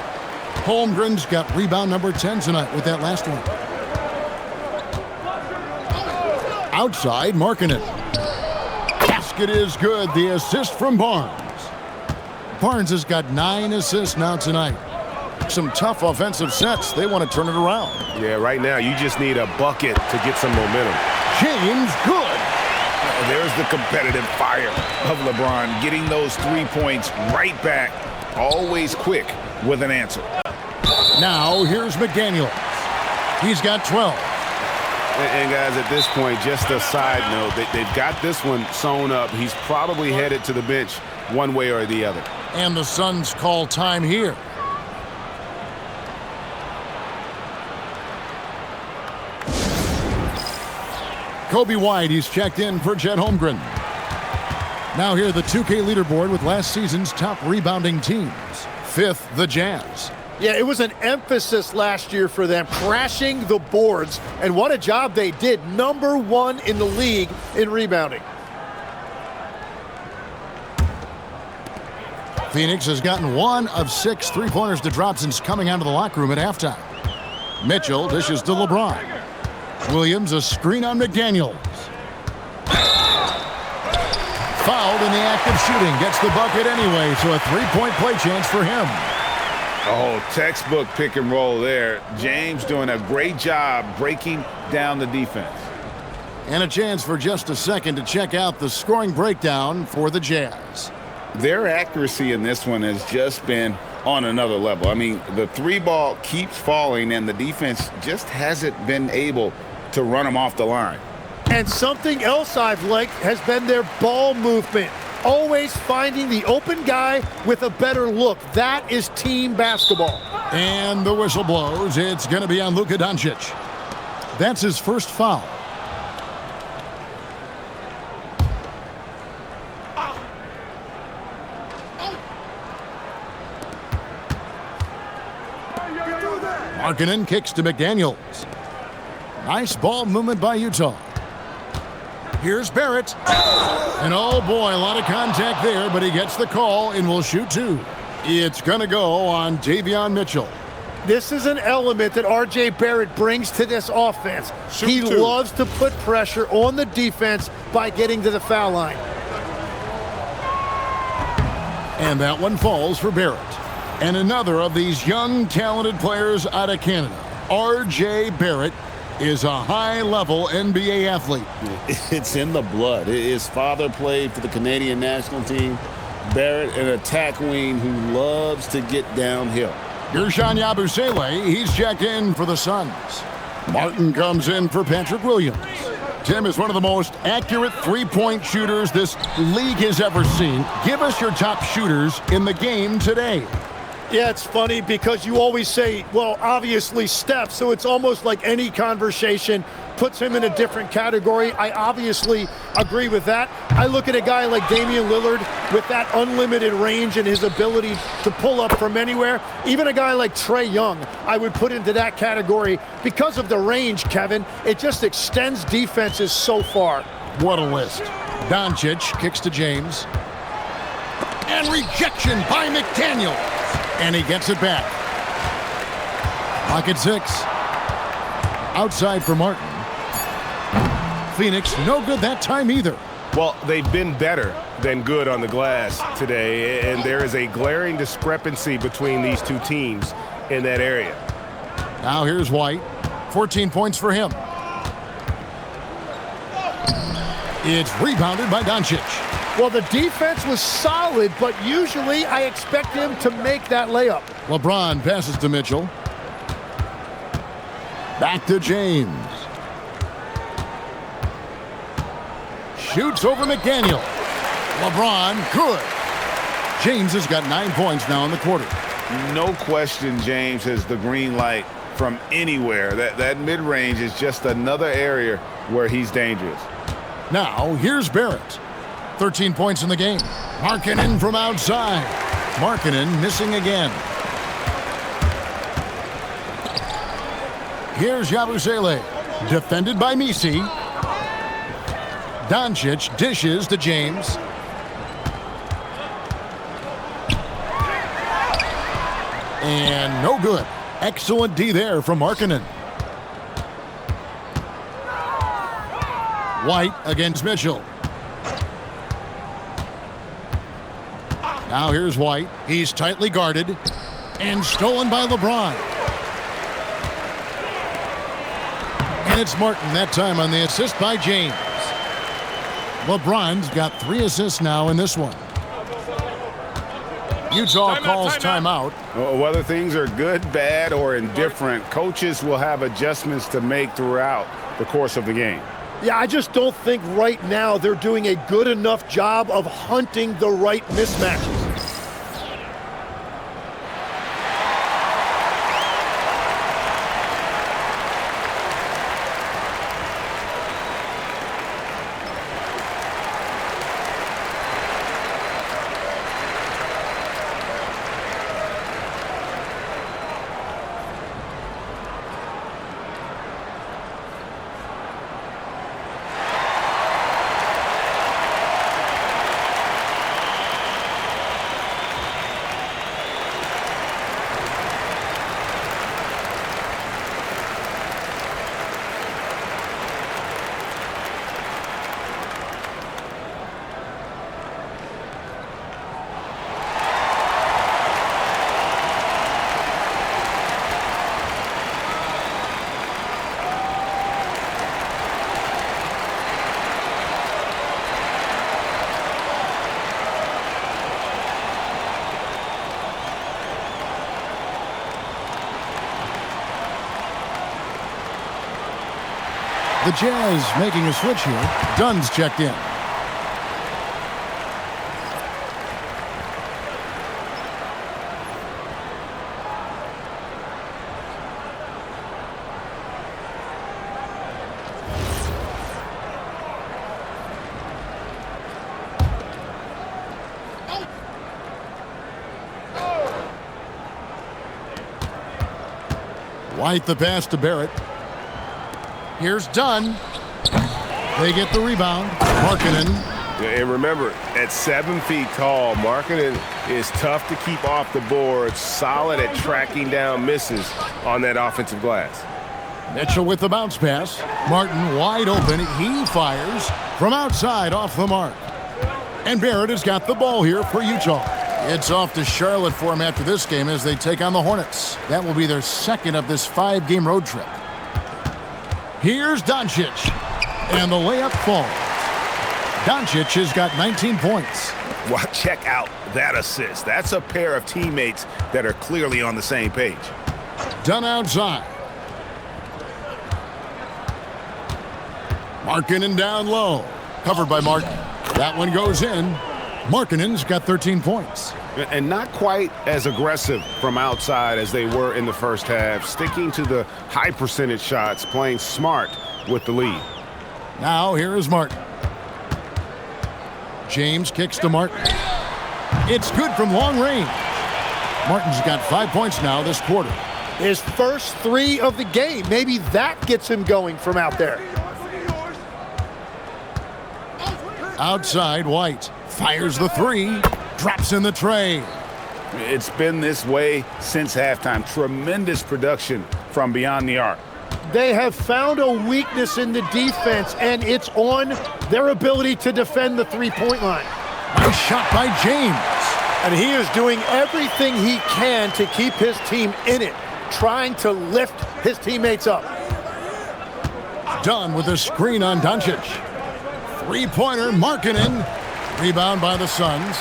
Holmgren's got rebound number 10 tonight with that last one. Outside, Markkanen. Basket is good. The assist from Barnes. Barnes has got 9 assists now tonight. Some tough offensive sets. They want to turn it around. Yeah, right now you just need a bucket to get some momentum. James, good. There's the competitive fire of LeBron, getting those 3 points right back, always quick with an answer. Now here's McDaniels. He's got 12. And guys, at this point, just a side note, they've got this one sewn up. He's probably headed to the bench one way or the other. And the Suns call time here. Kobe White, he's checked in for Chet Holmgren. Now here, the 2K leaderboard with last season's top rebounding teams. 5th, the Jazz. Yeah, it was an emphasis last year for them, crashing the boards. And what a job they did. #1 in the league in rebounding. Phoenix has gotten 1 of 6 3-pointers to drop since coming out of the locker room at halftime. Mitchell dishes to LeBron. Williams, a screen on McDaniels. Fouled in the act of shooting. Gets the bucket anyway, so a 3-point play chance for him. Oh, textbook pick and roll there. James doing a great job breaking down the defense. And a chance for just a second to check out the scoring breakdown for the Jazz. Their accuracy in this one has just been on another level. I mean, the 3 ball keeps falling, and the defense just hasn't been able to run them off the line. And something else I've liked has been their ball movement. Always finding the open guy with a better look. That is team basketball. And the whistle blows. It's going to be on Luka Doncic. That's his first foul. Markkanen kicks to McDaniels. Nice ball movement by Utah. Here's Barrett. And oh boy, a lot of contact there, but he gets the call and will shoot 2. It's going to go on Davion Mitchell. This is an element that R.J. Barrett brings to this offense. He loves to put pressure on the defense by getting to the foul line. And that one falls for Barrett. And another of these young, talented players out of Canada, R.J. Barrett, is a high-level NBA athlete. It's in the blood. His father played for the Canadian national team. Barrett, an attack wing who loves to get downhill. Gershon Yabusele, he's checked in for the Suns. Martin comes in for Patrick Williams. Tim is one of the most accurate 3-point shooters this league has ever seen. Give us your top shooters in the game today. Yeah, it's funny because you always say, well, obviously Steph, so it's almost like any conversation puts him in a different category. I obviously agree with that. I look at a guy like Damian Lillard with that unlimited range and his ability to pull up from anywhere. Even a guy like Trae Young, I would put into that category because of the range, Kevin. It just extends defenses so far. What a list. Doncic kicks to James. And rejection by McDaniels. And he gets it back. Lock at 6. Outside for Martin. Phoenix, no good that time either. Well, they've been better than good on the glass today, and there is a glaring discrepancy between these two teams in that area. Now here's White. 14 points for him. It's rebounded by Doncic. Well, the defense was solid, but usually I expect him to make that layup. LeBron passes to Mitchell. Back to James. Shoots over McDaniel. LeBron, good. James has got 9 points now in the quarter. No question James has the green light from anywhere. That mid-range is just another area where he's dangerous. Now, here's Barrett. 13 points in the game. Markkanen from outside. Markkanen missing again. Here's Yabusele. Defended by Misi. Doncic dishes to James. And no good. Excellent D there from Markkanen. White against Mitchell. Now here's White. He's tightly guarded and stolen by LeBron. And it's Martin that time on the assist by James. LeBron's got 3 assists now in this one. Utah calls timeout. Whether things are good, bad, or indifferent, coaches will have adjustments to make throughout the course of the game. Yeah, I just don't think right now they're doing a good enough job of hunting the right mismatches. The Jazz making a switch here. Dunn's checked in. White the pass to Barrett. Here's Dunn. They get the rebound. Markkanen. And remember, at 7 feet tall, Markkanen is tough to keep off the board, solid at tracking down misses on that offensive glass. Mitchell with the bounce pass. Martin wide open. He fires from outside off the mark. And Barrett has got the ball here for Utah. It's off to Charlotte for him after this game as they take on the Hornets. That will be their second of this 5-game road trip. Here's Doncic, and the layup falls. Doncic has got 19 points. Well, check out that assist. That's a pair of teammates that are clearly on the same page. Dunn outside. Markkanen down low. Covered by Martin. That one goes in. Markkanen's got 13 points. And not quite as aggressive from outside as they were in the first half, sticking to the high percentage shots, playing smart with the lead. Now here is Martin. James kicks to Martin. It's good from long range. Martin's got 5 points now this quarter. His first 3 of the game. Maybe that gets him going from out there. Outside, White fires the 3, drops in the tray. It's been this way since halftime. Tremendous production from beyond the arc. They have found a weakness in the defense, and it's on their ability to defend the three-point line. Nice shot by James. And he is doing everything he can to keep his team in it, trying to lift his teammates up. Dunn with a screen on Doncic. Three-pointer, Markkanen. Rebound by the Suns.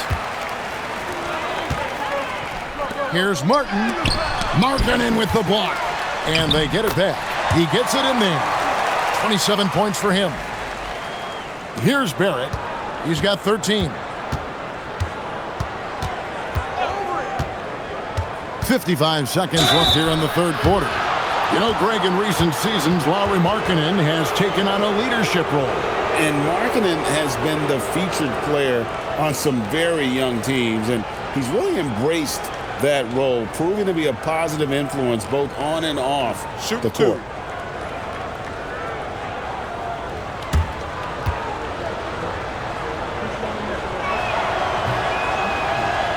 Here's Martin. Markkanen with the block. And they get it back. He gets it in there. 27 points for him. Here's Barrett. He's got 13. 55 seconds left here in the third quarter. You know, Greg, in recent seasons, Lauri Markkanen has taken on a leadership role. And Markkanen has been the featured player on some very young teams, and he's really embraced that role, proving to be a positive influence both on and off the court.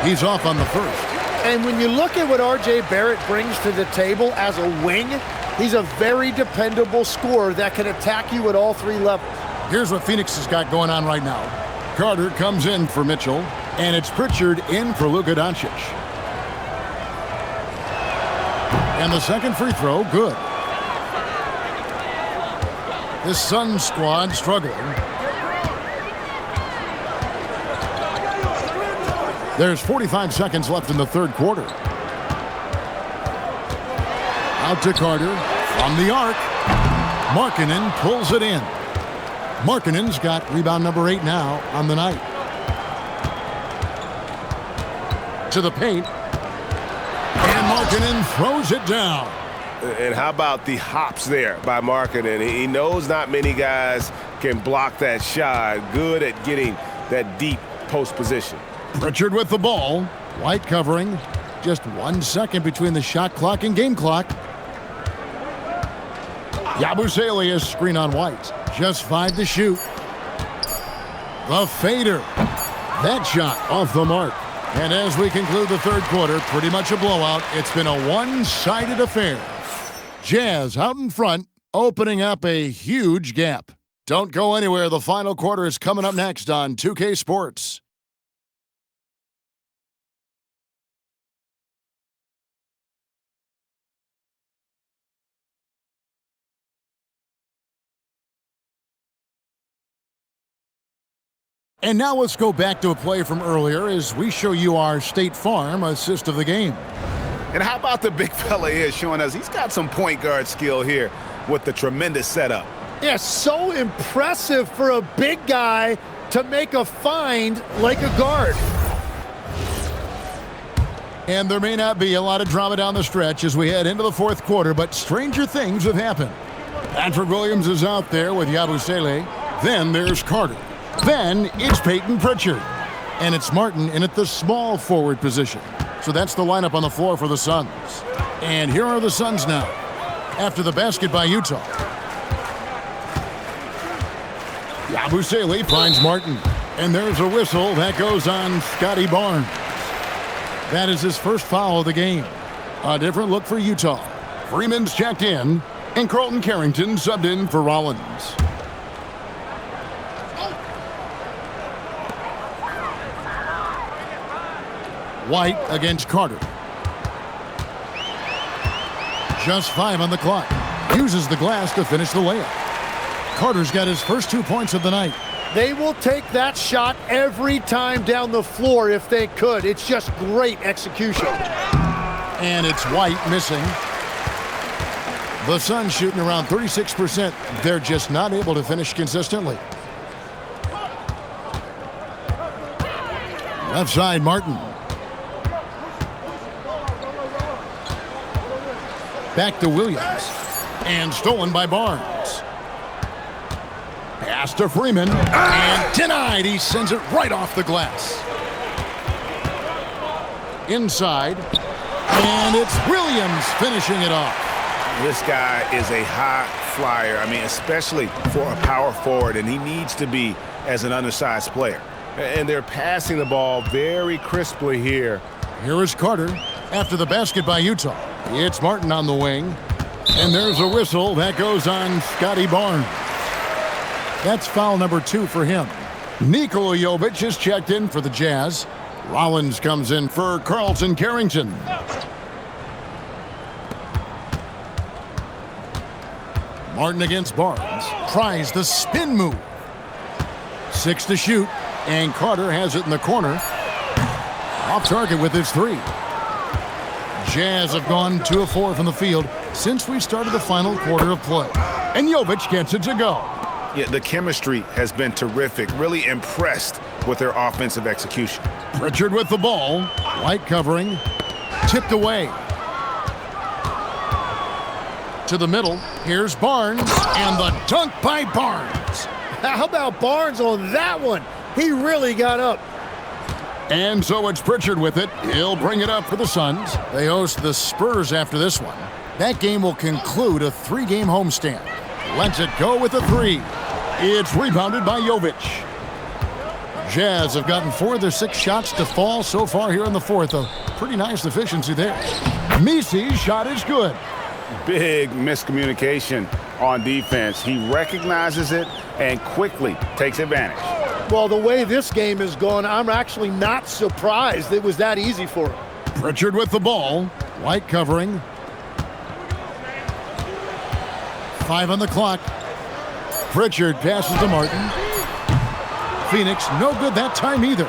He's off on the first. And when you look at what R.J. Barrett brings to the table as a wing, he's a very dependable scorer that can attack you at all three levels. Here's what Phoenix has got going on right now. Carter comes in for Mitchell, and it's Pritchard in for Luka Doncic. And the second free throw, good. This Suns squad struggling. There's 45 seconds left in the third quarter. Out to Carter from the arc. Markkanen pulls it in. Markkanen's got rebound number 8 now on the night. To the paint. And Markkanen throws it down. And how about the hops there by Markkanen? He knows not many guys can block that shot. Good at getting that deep post position. Pritchard with the ball. White covering. Just 1 second between the shot clock and game clock. Yabusele screen on White. Just 5 to shoot. The fader. That shot off the mark. And as we conclude the third quarter, pretty much a blowout. It's been a one-sided affair. Jazz out in front, opening up a huge gap. Don't go anywhere. The final quarter is coming up next on 2K Sports. And now let's go back to a play from earlier as we show you our State Farm assist of the game. And how about the big fella here showing us he's got some point guard skill here with the tremendous setup. Yeah, so impressive for a big guy to make a find like a guard. And there may not be a lot of drama down the stretch as we head into the fourth quarter, but stranger things have happened. Patrick Williams is out there with Yabusele. Then there's Carter. Then it's Peyton Pritchard. And it's Martin in at the small forward position. So that's the lineup on the floor for the Suns. And here are the Suns now, after the basket by Utah. Yabusele finds Martin. And there's a whistle that goes on Scotty Barnes. That is his first foul of the game. A different look for Utah. Freeman's checked in, and Carlton Carrington subbed in for Rollins. White against Carter. Just 5 on the clock. Uses the glass to finish the layup. Carter's got his first 2 points of the night. They will take that shot every time down the floor if they could. It's just great execution. And it's White missing. The Suns shooting around 36%. They're just not able to finish consistently. Left side, Martin. Back to Williams. And stolen by Barnes. Pass to Freeman. And denied. He sends it right off the glass. Inside. And it's Williams finishing it off. This guy is a high flyer. I mean, especially for a power forward, and he needs to be as an undersized player. And they're passing the ball very crisply here. Here is Carter after the basket by Utah. It's Martin on the wing. And there's a whistle that goes on Scotty Barnes. That's foul number 2 for him. Nikola Jovic is checked in for the Jazz. Rollins comes in for Carlton Carrington. Martin against Barnes. Tries the spin move. 6 to shoot, and Carter has it in the corner. Off target with his 3. Jazz have gone 2 of 4 from the field since we started the final quarter of play. And Jovic gets it to go. Yeah, the chemistry has been terrific. Really impressed with their offensive execution. Pritchard with the ball. White covering. Tipped away. To the middle. Here's Barnes. And the dunk by Barnes. How about Barnes on that one? He really got up. And so it's Pritchard with it. He'll bring it up for the Suns. They host the Spurs after this one. That game will conclude a 3-game homestand. Lets it go with a 3. It's rebounded by Jovic. Jazz have gotten 4 of their 6 shots to fall so far here in the fourth. A pretty nice efficiency there. Misi's shot is good. Big miscommunication on defense. He recognizes it and quickly takes advantage. Well, the way this game has gone, I'm actually not surprised it was that easy for him. Pritchard with the ball. White covering. 5 on the clock. Pritchard passes to Martin. Phoenix no good that time either.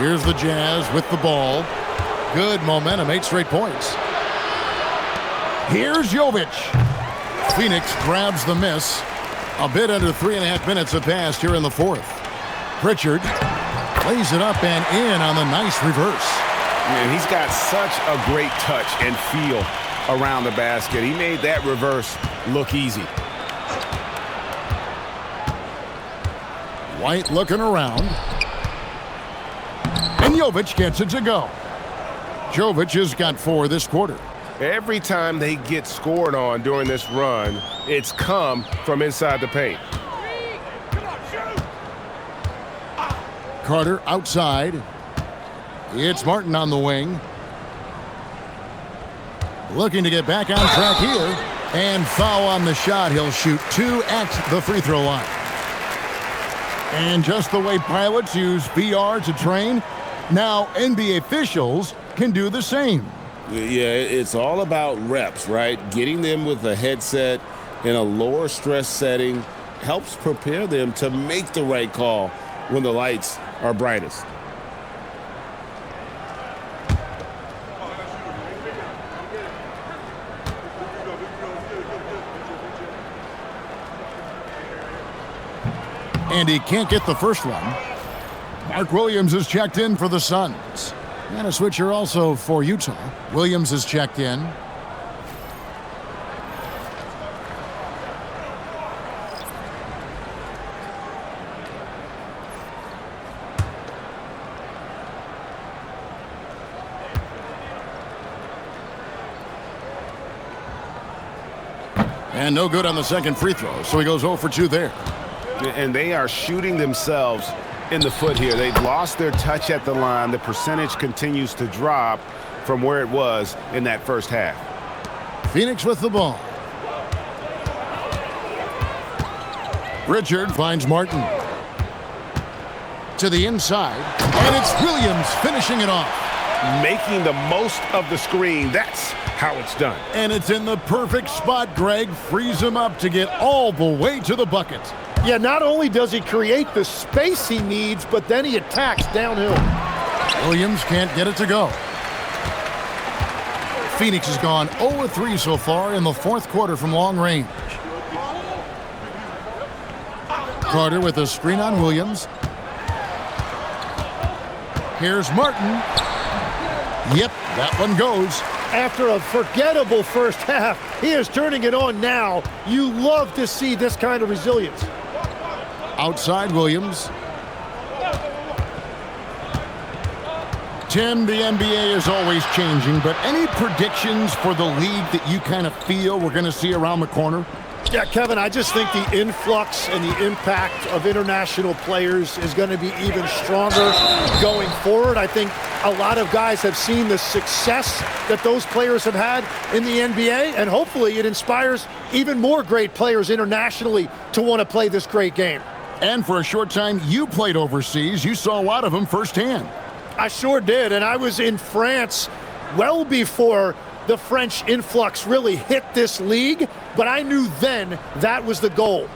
Here's the Jazz with the ball. Good momentum, 8 straight points. Here's Jovic. Phoenix grabs the miss. A bit under 3.5 minutes have passed here in the fourth. Pritchard plays it up and in on the nice reverse. Man, he's got such a great touch and feel around the basket. He made that reverse look easy. White looking around. And Jovic gets it to go. Jovic has got 4 this quarter. Every time they get scored on during this run, it's come from inside the paint. Carter outside. It's Martin on the wing. Looking to get back on track here. And foul on the shot. He'll shoot 2 at the free throw line. And just the way pilots use VR to train, now NBA officials can do the same. Yeah, it's all about reps, right? Getting them with a headset in a lower stress setting helps prepare them to make the right call when the lights are brightest. And he can't get the first one. Mark Williams is checked in for the Suns. And a switcher also for Utah. Williams is checked in. And no good on the second free throw, so he goes 0 for 2 there. And they are shooting themselves in the foot here. They've lost their touch at the line. The percentage continues to drop from where it was in that first half. Phoenix with the ball. Pritchard finds Martin. To the inside. And it's Williams finishing it off. Making the most of the screen. That's how it's done. And it's in the perfect spot. Greg frees him up to get all the way to the bucket. Yeah, not only does he create the space he needs, but then he attacks downhill. Williams can't get it to go. Phoenix has gone 0-3 so far in the fourth quarter from long range. Carter with a screen on Williams. Here's Martin. Yep, that one goes. After a forgettable first half, he is turning it on now. You love to see this kind of resilience. Outside Williams. Tim, the NBA is always changing, but any predictions for the league that you kind of feel we're going to see around the corner? Yeah, Kevin, I just think the influx and the impact of international players is going to be even stronger going forward. I think a lot of guys have seen the success that those players have had in the NBA, and hopefully it inspires even more great players internationally to want to play this great game. And for a short time, you played overseas. You saw a lot of them firsthand. I sure did, and I was in France well before the French influx really hit this league, but I knew then that was the goal.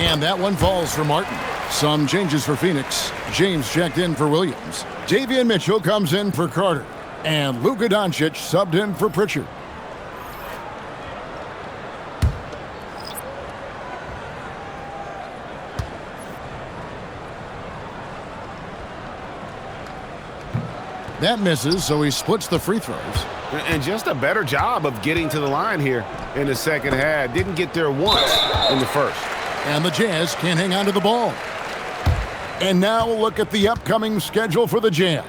And that one falls for Martin. Some changes for Phoenix. James checked in for Williams. Davion Mitchell comes in for Carter. And Luka Doncic subbed in for Pritchard. That misses, so he splits the free throws. And just a better job of getting to the line here in the second half. Didn't get there once in the first. And the Jazz can't hang on to the ball. And now look at the upcoming schedule for the Jazz.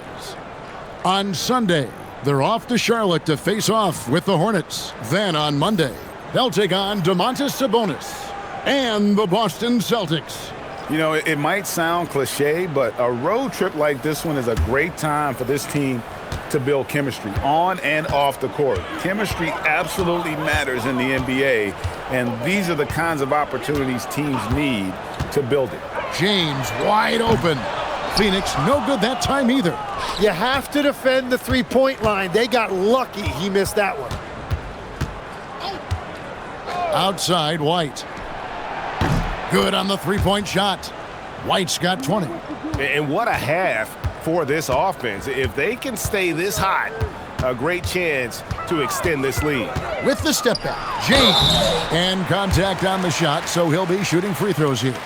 On Sunday, they're off to Charlotte to face off with the Hornets. Then on Monday, they'll take on Domantas Sabonis and the Boston Celtics. You know, it might sound cliche, but a road trip like this one is a great time for this team to build chemistry on and off the court. Chemistry absolutely matters in the NBA, and these are the kinds of opportunities teams need to build it. James wide open. Phoenix no good that time either. You have to defend the three-point line. They got lucky he missed that one. Outside White. Good on the three-point shot. White's got 20. And what a half for this offense. If they can stay this hot, a great chance to extend this lead. With the step back, James. And contact on the shot, so he'll be shooting free throws here.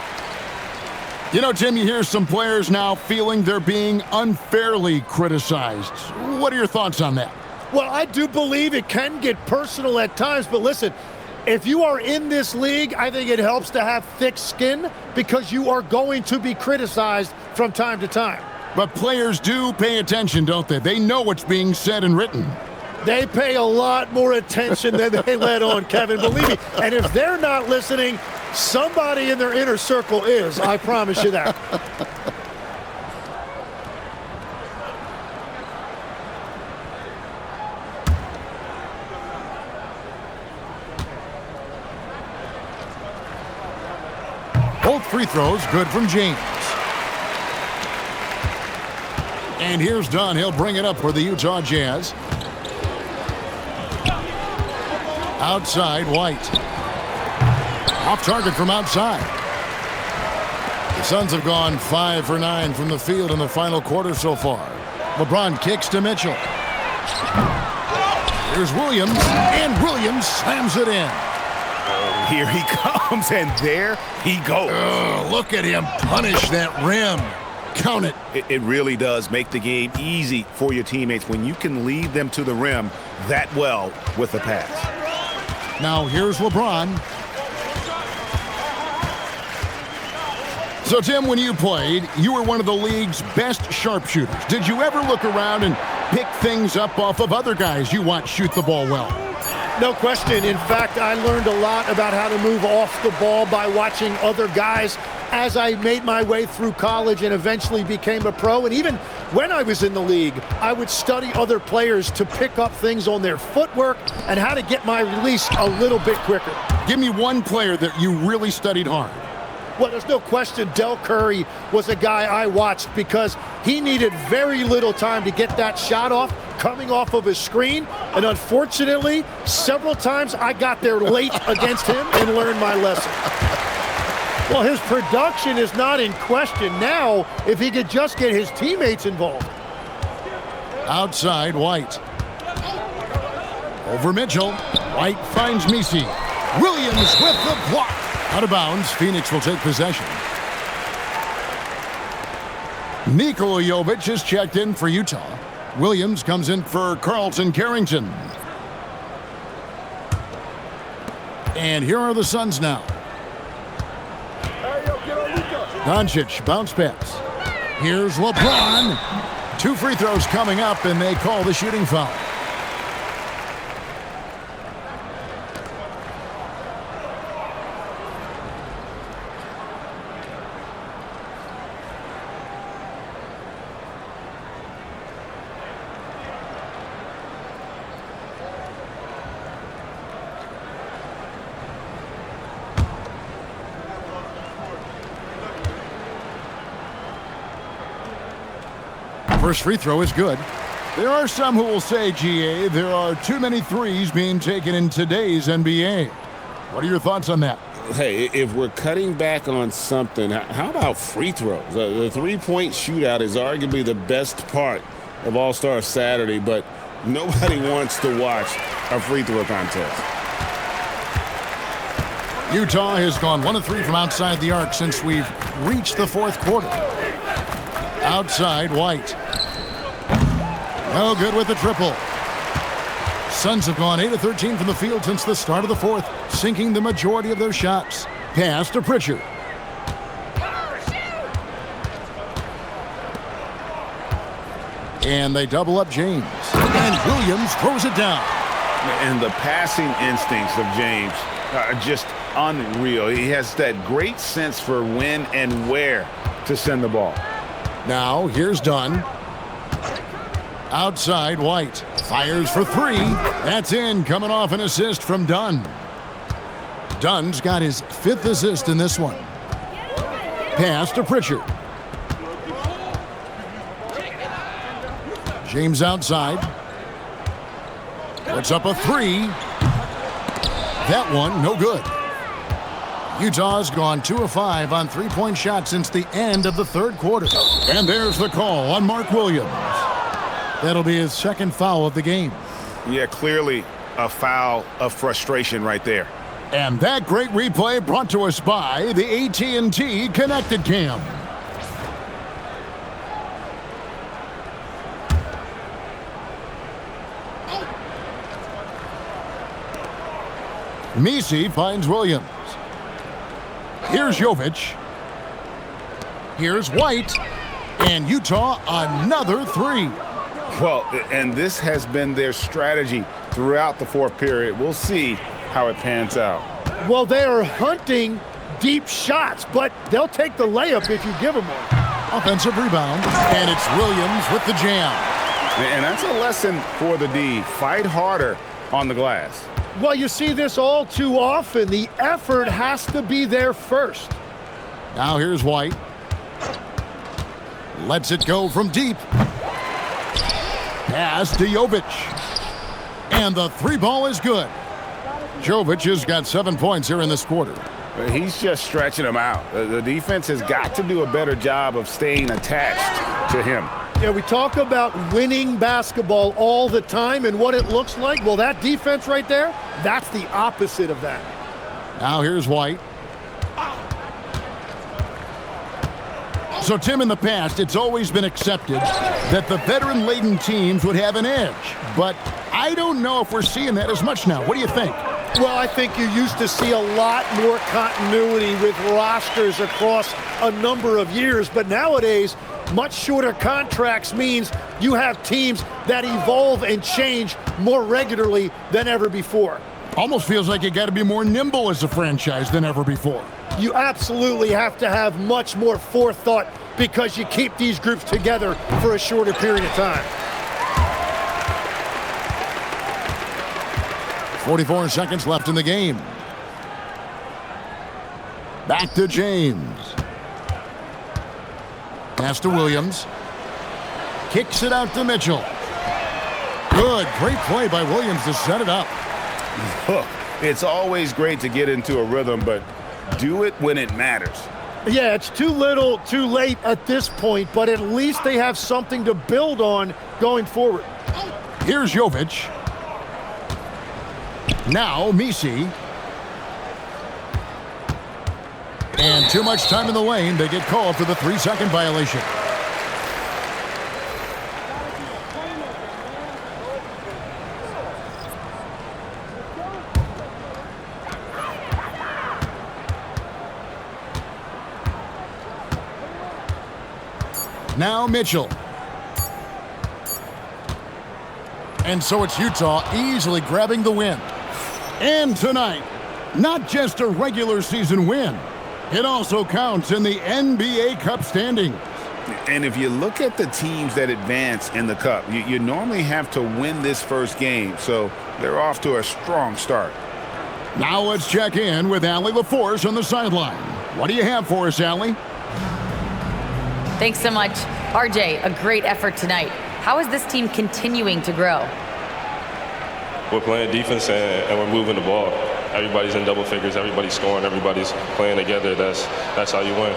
You know, Tim, you hear some players now feeling they're being unfairly criticized. What are your thoughts on that? Well, I do believe it can get personal at times, but listen, if you are in this league, I think it helps to have thick skin because you are going to be criticized from time to time. But players do pay attention, don't they? They know what's being said and written. They pay a lot more attention than they let on, Kevin, believe me. And if they're not listening, somebody in their inner circle is. I promise you that. Both free throws good from James. And here's Dunn. He'll bring it up for the Utah Jazz. Outside, White. Off target from outside. The Suns have gone 5 for 9 from the field in the final quarter so far. LeBron kicks to Mitchell. Here's Williams, and Williams slams it in. Here he comes, and there he goes. Look at him punish that rim. Count it. It really does make the game easy for your teammates when you can lead them to the rim that well with the pass. Now here's LeBron. So, Tim, when you played, you were one of the league's best sharpshooters. Did you ever look around and pick things up off of other guys you watch shoot the ball well? No question. In fact, I learned a lot about how to move off the ball by watching other guys as I made my way through college and eventually became a pro. And even when I was in the league, I would study other players to pick up things on their footwork and how to get my release a little bit quicker. Give me one player that you really studied hard. Well, there's no question Del Curry was a guy I watched because he needed very little time to get that shot off coming off of his screen. And unfortunately, several times I got there late against him and learned my lesson. Well, his production is not in question now if he could just get his teammates involved. Outside, White. Over Mitchell. White finds Misi. Williams with the block. Out of bounds, Phoenix will take possession. Nikola Jovic has checked in for Utah. Williams comes in for Carlton Carrington. And here are the Suns now. Doncic, bounce pass. Here's LeBron. 2 free throws coming up, and they call the shooting foul. First free throw is good. There are some who will say, GA, there are too many threes being taken in today's NBA. What are your thoughts on that? hey, if we're cutting back on something, how about free throws? The three-point shootout is arguably the best part of All-Star Saturday, but nobody wants to watch a free throw contest. Utah has gone 1 of 3 from outside the arc since we've reached the fourth quarter. Outside, White. No good with the triple. Suns have gone 8 of 13 from the field since the start of the fourth, sinking the majority of their shots. Pass to Pritchard. And they double up James. And Williams throws it down. And the passing instincts of James are just unreal. He has that great sense for when and where to send the ball. Now, here's Dunn. Outside, White. Fires for 3. That's in, coming off an assist from Dunn. Dunn's got his 5th assist in this one. Pass to Pritchard. James outside. Puts up a 3. That one, no good. Utah's gone 2 of 5 on three-point shots since the end of the third quarter. And there's the call on Mark Williams. That'll be his 2nd foul of the game. Yeah, clearly a foul of frustration right there. And that great replay brought to us by the AT&T Connected Cam. Messi finds Williams. Here's Jovic. Here's White. And Utah another 3. Well, and this has been their strategy throughout the fourth period. We'll see how it pans out. Well, they are hunting deep shots, but they'll take the layup if you give them one. Offensive rebound, and it's Williams with the jam. And that's a lesson for the D. Fight harder on the glass. Well, you see this all too often. The effort has to be there first. Now here's White. Lets it go from deep. Pass to Jovic. And the 3-ball is good. Jovic has got 7 points here in this quarter. He's just stretching them out. The defense has got to do a better job of staying attached to him. Yeah, we talk about winning basketball all the time and what it looks like. Well, that defense right there, that's the opposite of that. Now here's White. So, Tim, in the past, it's always been accepted that the veteran-laden teams would have an edge. But I don't know if we're seeing that as much now. What do you think? Well, I think you used to see a lot more continuity with rosters across a number of years. But nowadays, much shorter contracts means you have teams that evolve and change more regularly than ever before. Almost feels like you got to be more nimble as a franchise than ever before. You absolutely have to have much more forethought because you keep these groups together for a shorter period of time. 44 seconds left in the game. Back to James. Pass to Williams. Kicks it out to Mitchell. Good, great play by Williams to set it up. It's always great to get into a rhythm, but do it when it matters. Yeah, it's too little, too late at this point, but at least they have something to build on going forward. Here's Jovic. Now Messi. And too much time in the lane. They get called for the 3-second violation. Now Mitchell. And so it's Utah easily grabbing the win. And tonight, not just a regular season win, it also counts in the NBA Cup standings. And if you look at the teams that advance in the Cup, you normally have to win this first game, so they're off to a strong start. Now let's check in with Allie LaForce on the sideline. What do you have for us, Allie? Thanks so much. RJ, a great effort tonight. How is this team continuing to grow? We're playing defense and we're moving the ball. everybody's in double figures, everybody's scoring, everybody's playing together. That's how you win.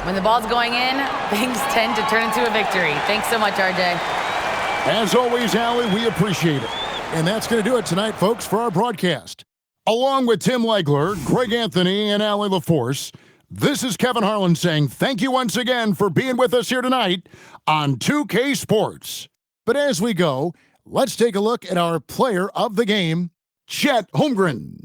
When the ball's going in, things tend to turn into a victory. Thanks so much, RJ. As always, Allie, we appreciate it. And that's going to do it tonight, folks, for our broadcast. Along with Tim Legler, Greg Anthony, and Allie LaForce, this is Kevin Harlan saying thank you once again for being with us here tonight on 2K Sports. But as we go, let's take a look at our player of the game, Chet Holmgren.